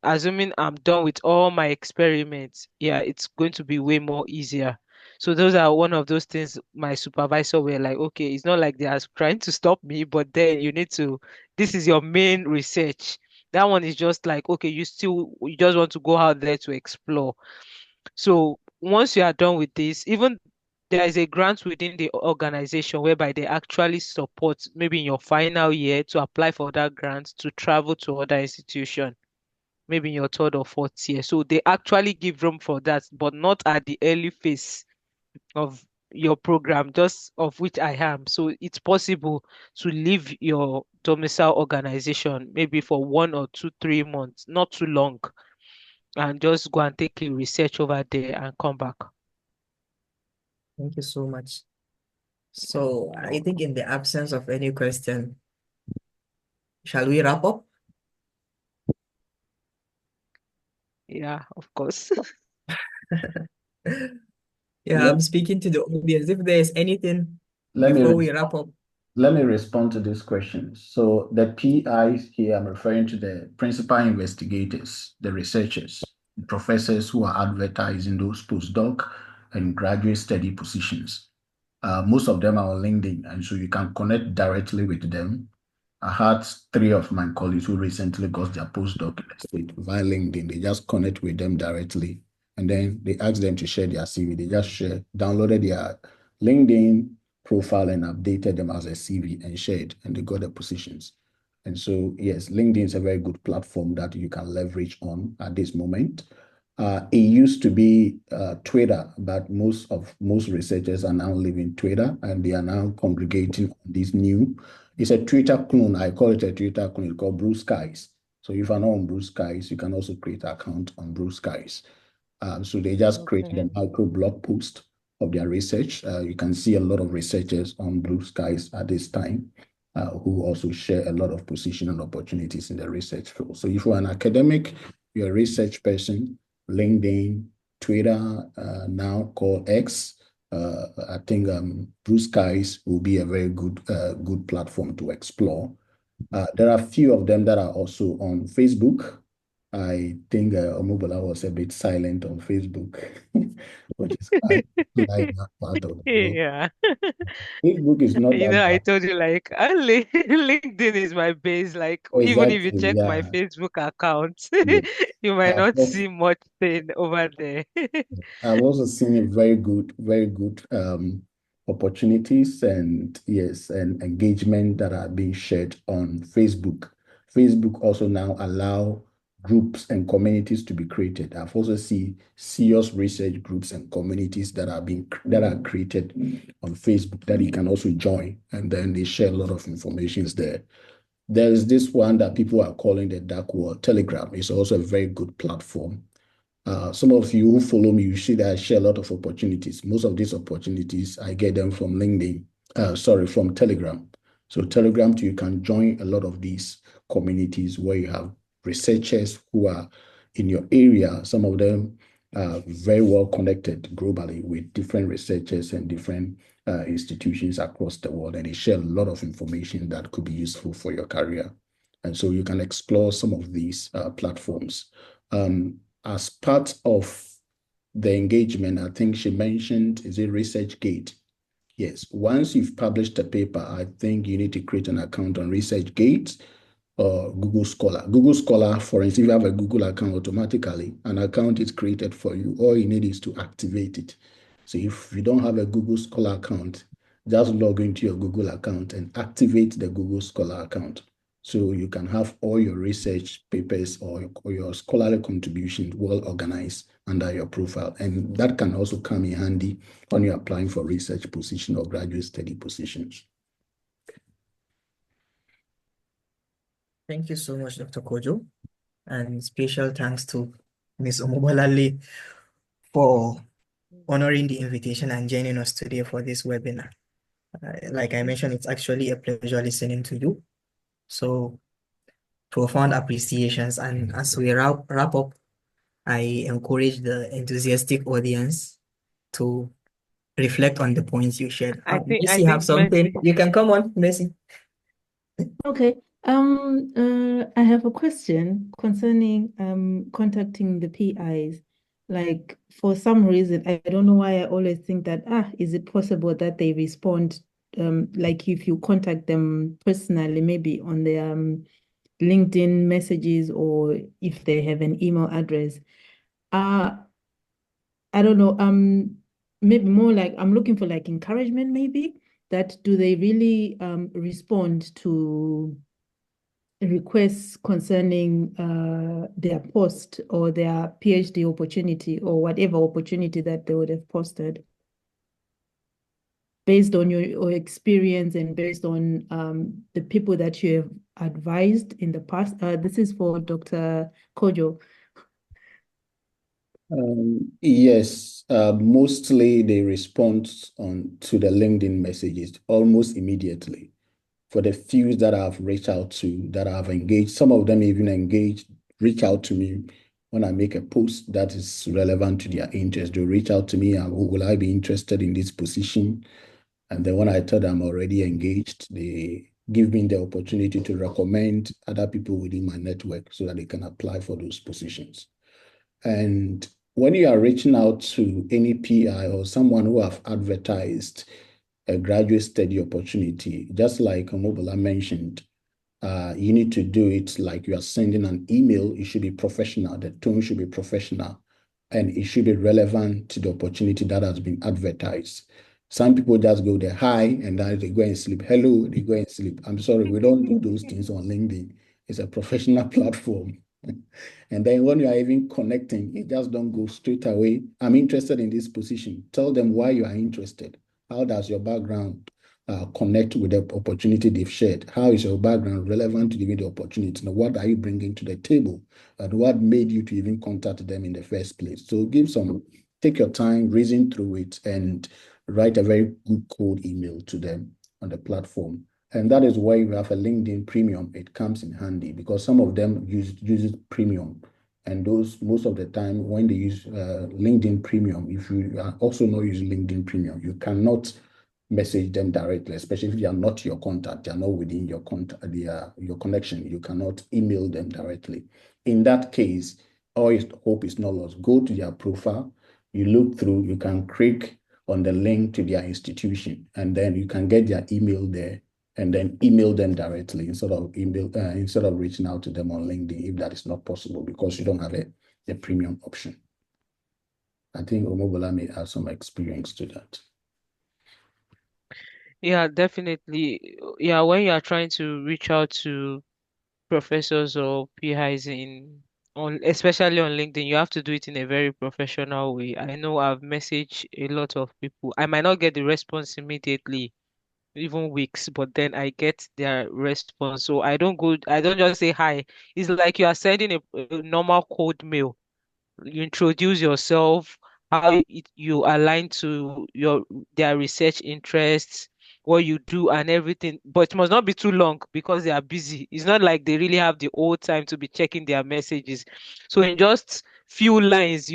Assuming I'm done with all my experiments, yeah, it's going to be way more easier. So those are one of those things my supervisor were like, okay, it's not like they are trying to stop me, but then you need to, this is your main research. That one is just like, okay, you just want to go out there to explore. So once you are done with this, even there is a grant within the organization whereby they actually support maybe in your final year to apply for that grant to travel to other institution, maybe in your third or fourth year. So they actually give room for that, but not at the early phase of your program, just of which I am. So it's possible to leave your domicile organization maybe for 1 or 2, 3 months, not too long, and just go and take a research over there and come back. Thank you so much. So I think in the absence of any question, shall we wrap up? Yeah, of course. Yeah, Let, I'm speaking to the audience. If there is anything let me before we wrap up. Let me respond to this question. So the PIs here, I'm referring to the principal investigators, the researchers, the professors who are advertising those postdoc and graduate study positions. Most of them are on LinkedIn, and so you can connect directly with them. I had 3 of my colleagues who recently got their postdoc in the state via LinkedIn. They just connect with them directly, and then they ask them to share their CV. They just downloaded their LinkedIn, profile and updated them as a CV and shared, and they got the positions. And so, yes, LinkedIn is a very good platform that you can leverage on at this moment. It used to be Twitter, but most researchers are now leaving Twitter and they are now congregating on this new. It's a Twitter clone. I call it a Twitter clone. It's called Blue Skies. So if you're not on Blue Skies, you can also create an account on Blue Skies. So they just created a micro blog post of their research. You can see a lot of researchers on Blue Skies at this time who also share a lot of position and opportunities in the research field. So if you're an academic, you're a research person, LinkedIn, Twitter, now called X, I think Blue Skies will be a very good platform to explore. There are a few of them that are also on Facebook. I think Omobola was a bit silent on Facebook, which is quite like that part of the world. Yeah. Facebook is not You that know, I bad. told you like LinkedIn is my base. Like even if you Exactly, check my yeah. Facebook account, Yeah. you might I've not also, see much thing over there. I've also seen a very good opportunities and yes, and engagement that are being shared on Facebook. Facebook also now allow groups and communities to be created. I've also seen serious research groups and communities that are created on Facebook that you can also join, and then they share a lot of information there. There is this one that people are calling the dark world. Telegram is also a very good platform. Some of you who follow me, you see that I share a lot of opportunities. Most of these opportunities, I get them from LinkedIn, from Telegram. So Telegram, too, you can join a lot of these communities where you have researchers who are in your area. Some of them are very well connected globally with different researchers and different institutions across the world, and they share a lot of information that could be useful for your career. And so you can explore some of these platforms. As part of the engagement, I think she mentioned, is it ResearchGate? Yes, once you've published a paper, I think you need to create an account on ResearchGate or Google Scholar. Google Scholar, for instance, if you have a Google account, automatically an account is created for you. All you need is to activate it. So if you don't have a Google Scholar account, just log into your Google account and activate the Google Scholar account. So you can have all your research papers or your scholarly contributions well organized under your profile. And that can also come in handy when you're applying for research position or graduate study positions. Thank you so much, Dr. Kojo. And special thanks to Ms. Omobolale for honoring the invitation and joining us today for this webinar. Like I mentioned, it's actually a pleasure listening to you. So profound appreciations. And as we wrap up, I encourage the enthusiastic audience to reflect on the points you shared. I think Messi have something. Mercy. You can come on, Messi. Okay. I have a question concerning contacting the PIs. Like for some reason, I don't know why I always think that is it possible that they respond like if you contact them personally, maybe on their LinkedIn messages or if they have an email address. I don't know, maybe more like I'm looking for like encouragement, maybe that do they really respond to requests concerning their post or their PhD opportunity or whatever opportunity that they would have posted based on your experience and based on the people that you have advised in the past. This is for Dr. Kojo. Yes, mostly they respond to the LinkedIn messages almost immediately. For the few that I've reached out to, that I've engaged, some of them even reach out to me when I make a post that is relevant to their interest. They reach out to me and will I be interested in this position? And then when I tell them I'm already engaged, they give me the opportunity to recommend other people within my network so that they can apply for those positions. And when you are reaching out to any PI or someone who have advertised a graduate study opportunity, just like Omobola mentioned, you need to do it like you are sending an email. It should be professional. The tone should be professional, and it should be relevant to the opportunity that has been advertised. Some people just go there, hi, and then they go and sleep. Hello, they go and sleep. I'm sorry, we don't do those things on LinkedIn. It's a professional platform. And then when you are even connecting, you just don't go straight away. I'm interested in this position. Tell them why you are interested. How does your background connect with the opportunity they've shared? How is your background relevant to giving the opportunity? Now, what are you bringing to the table? And what made you to even contact them in the first place? So take your time, reason through it, and write a very good cold email to them on the platform. And that is why we have a LinkedIn Premium. It comes in handy because some of them use Premium. And those most of the time when they use LinkedIn Premium, if you are also not using LinkedIn Premium, you cannot message them directly, especially if they are not your contact, they are not within your contact, your connection. You cannot email them directly. In that case, all hope is not lost. Go to their profile, you look through, you can click on the link to their institution, and then you can get their email there and then email them directly instead of reaching out to them on LinkedIn if that is not possible because you don't have a premium option. I think Omobola may have some experience to that. Yeah, definitely. Yeah, when you are trying to reach out to professors or PIs especially on LinkedIn, you have to do it in a very professional way. I know I've messaged a lot of people. I might not get the response immediately, even weeks, but then I get their response. So I don't just say hi. It's like you are sending a normal cold mail. You introduce yourself, you align to their research interests, what you do and everything. But it must not be too long because they are busy. It's not like they really have the whole time to be checking their messages. So in just few lines,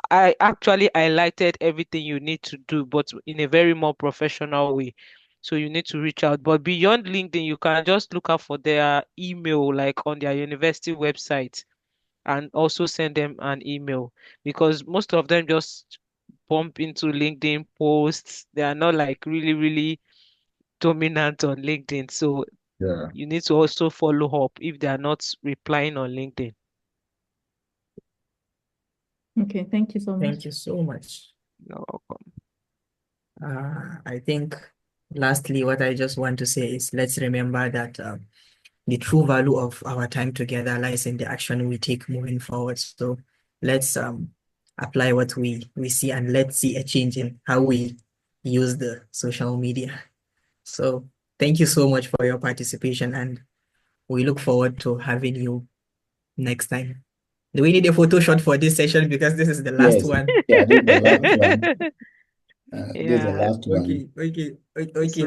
I actually highlighted everything you need to do, but in a very more professional way. So you need to reach out. But beyond LinkedIn, you can just look out for their email, like on their university website, and also send them an email because most of them just bump into LinkedIn posts. They are not like really, really dominant on LinkedIn. So Yeah. you need to also follow up if they are not replying on LinkedIn. Okay, thank you so much. Thank you so much. You're welcome. I think lastly, what I just want to say is let's remember that the true value of our time together lies in the action we take moving forward. So let's apply what we see and let's see a change in how we use the social media. So thank you so much for your participation and we look forward to having you next time. Do we need a photo shot for this session because this is the last Yes. one? Yeah, this is the last one. This is the Yeah. last one. Okay,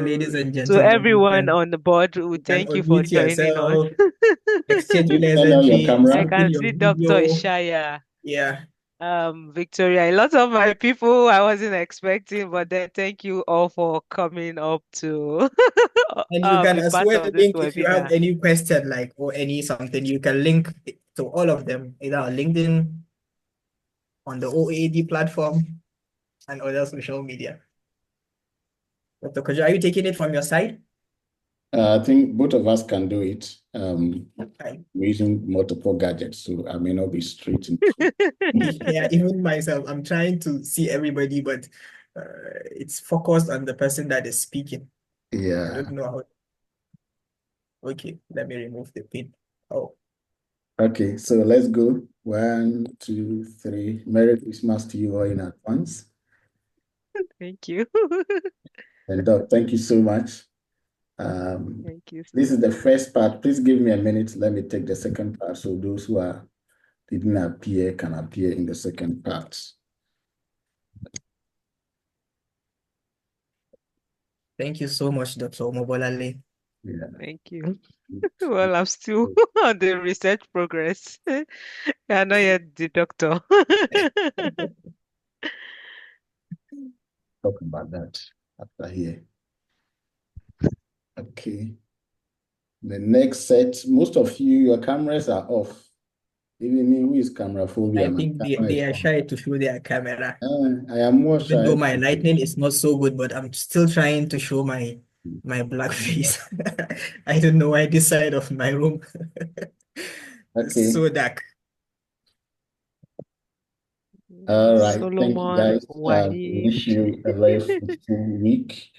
ladies So, and so gentlemen, everyone on the board, we you can thank you for unmute joining us. yourself, exchange Please turn on your pleasantries, I camera. open can your see Dr. video. Ishaya. Yeah, Victoria, a lot of my people I wasn't expecting, but then thank you all for coming up to and you can be as part well of this link if you have webinar. any question like or any something, you can link it to all of them, either on LinkedIn, on the OAAD platform, and other social media. Dr. Kojo, are you taking it from your side? I think both of us can do it. Okay. We're using multiple gadgets, so I may not be straight in. Yeah, even myself, I'm trying to see everybody, but it's focused on the person that is speaking. I Yeah. don't know how. Okay, let me remove the pin. Oh, Okay, so let's go. 1, 2, 3. Merry Christmas to you all in advance. Thank you. And Doc, thank you so much. Thank you This so is the much. first part. Please give me a minute. Let me take the second part so those who didn't appear can appear in the second part. thank you so much, Dr. Omobolale. Yeah. Thank you. Well, I'm still on the research progress. I'm not yet the doctor. Talk about that after here. Okay. The next set, most of you, your cameras are off. Even me, who is camera phobia, I my think camera they is are on. shy to show their camera. I am more Even shy. though my lightning is not so good, but I'm still trying to show my black face. I don't know why this side of my room is Okay. so dark. All right. Thank you, Solomon, guys. Wahid. Wish you a very fruitful week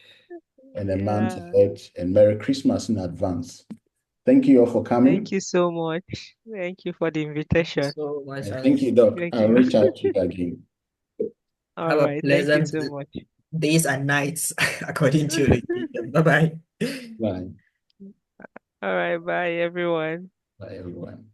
and a month Yeah, ahead, and Merry Christmas in advance. Thank you all for thank coming. you so much. Thank you for the Thank you invitation. so much, And thank and you, Doc. Thank I'll you. reach out to you again. All have a right, thank you pleasant so much. days and nights according to your location. Bye bye. Bye. All right, bye everyone. Bye, everyone.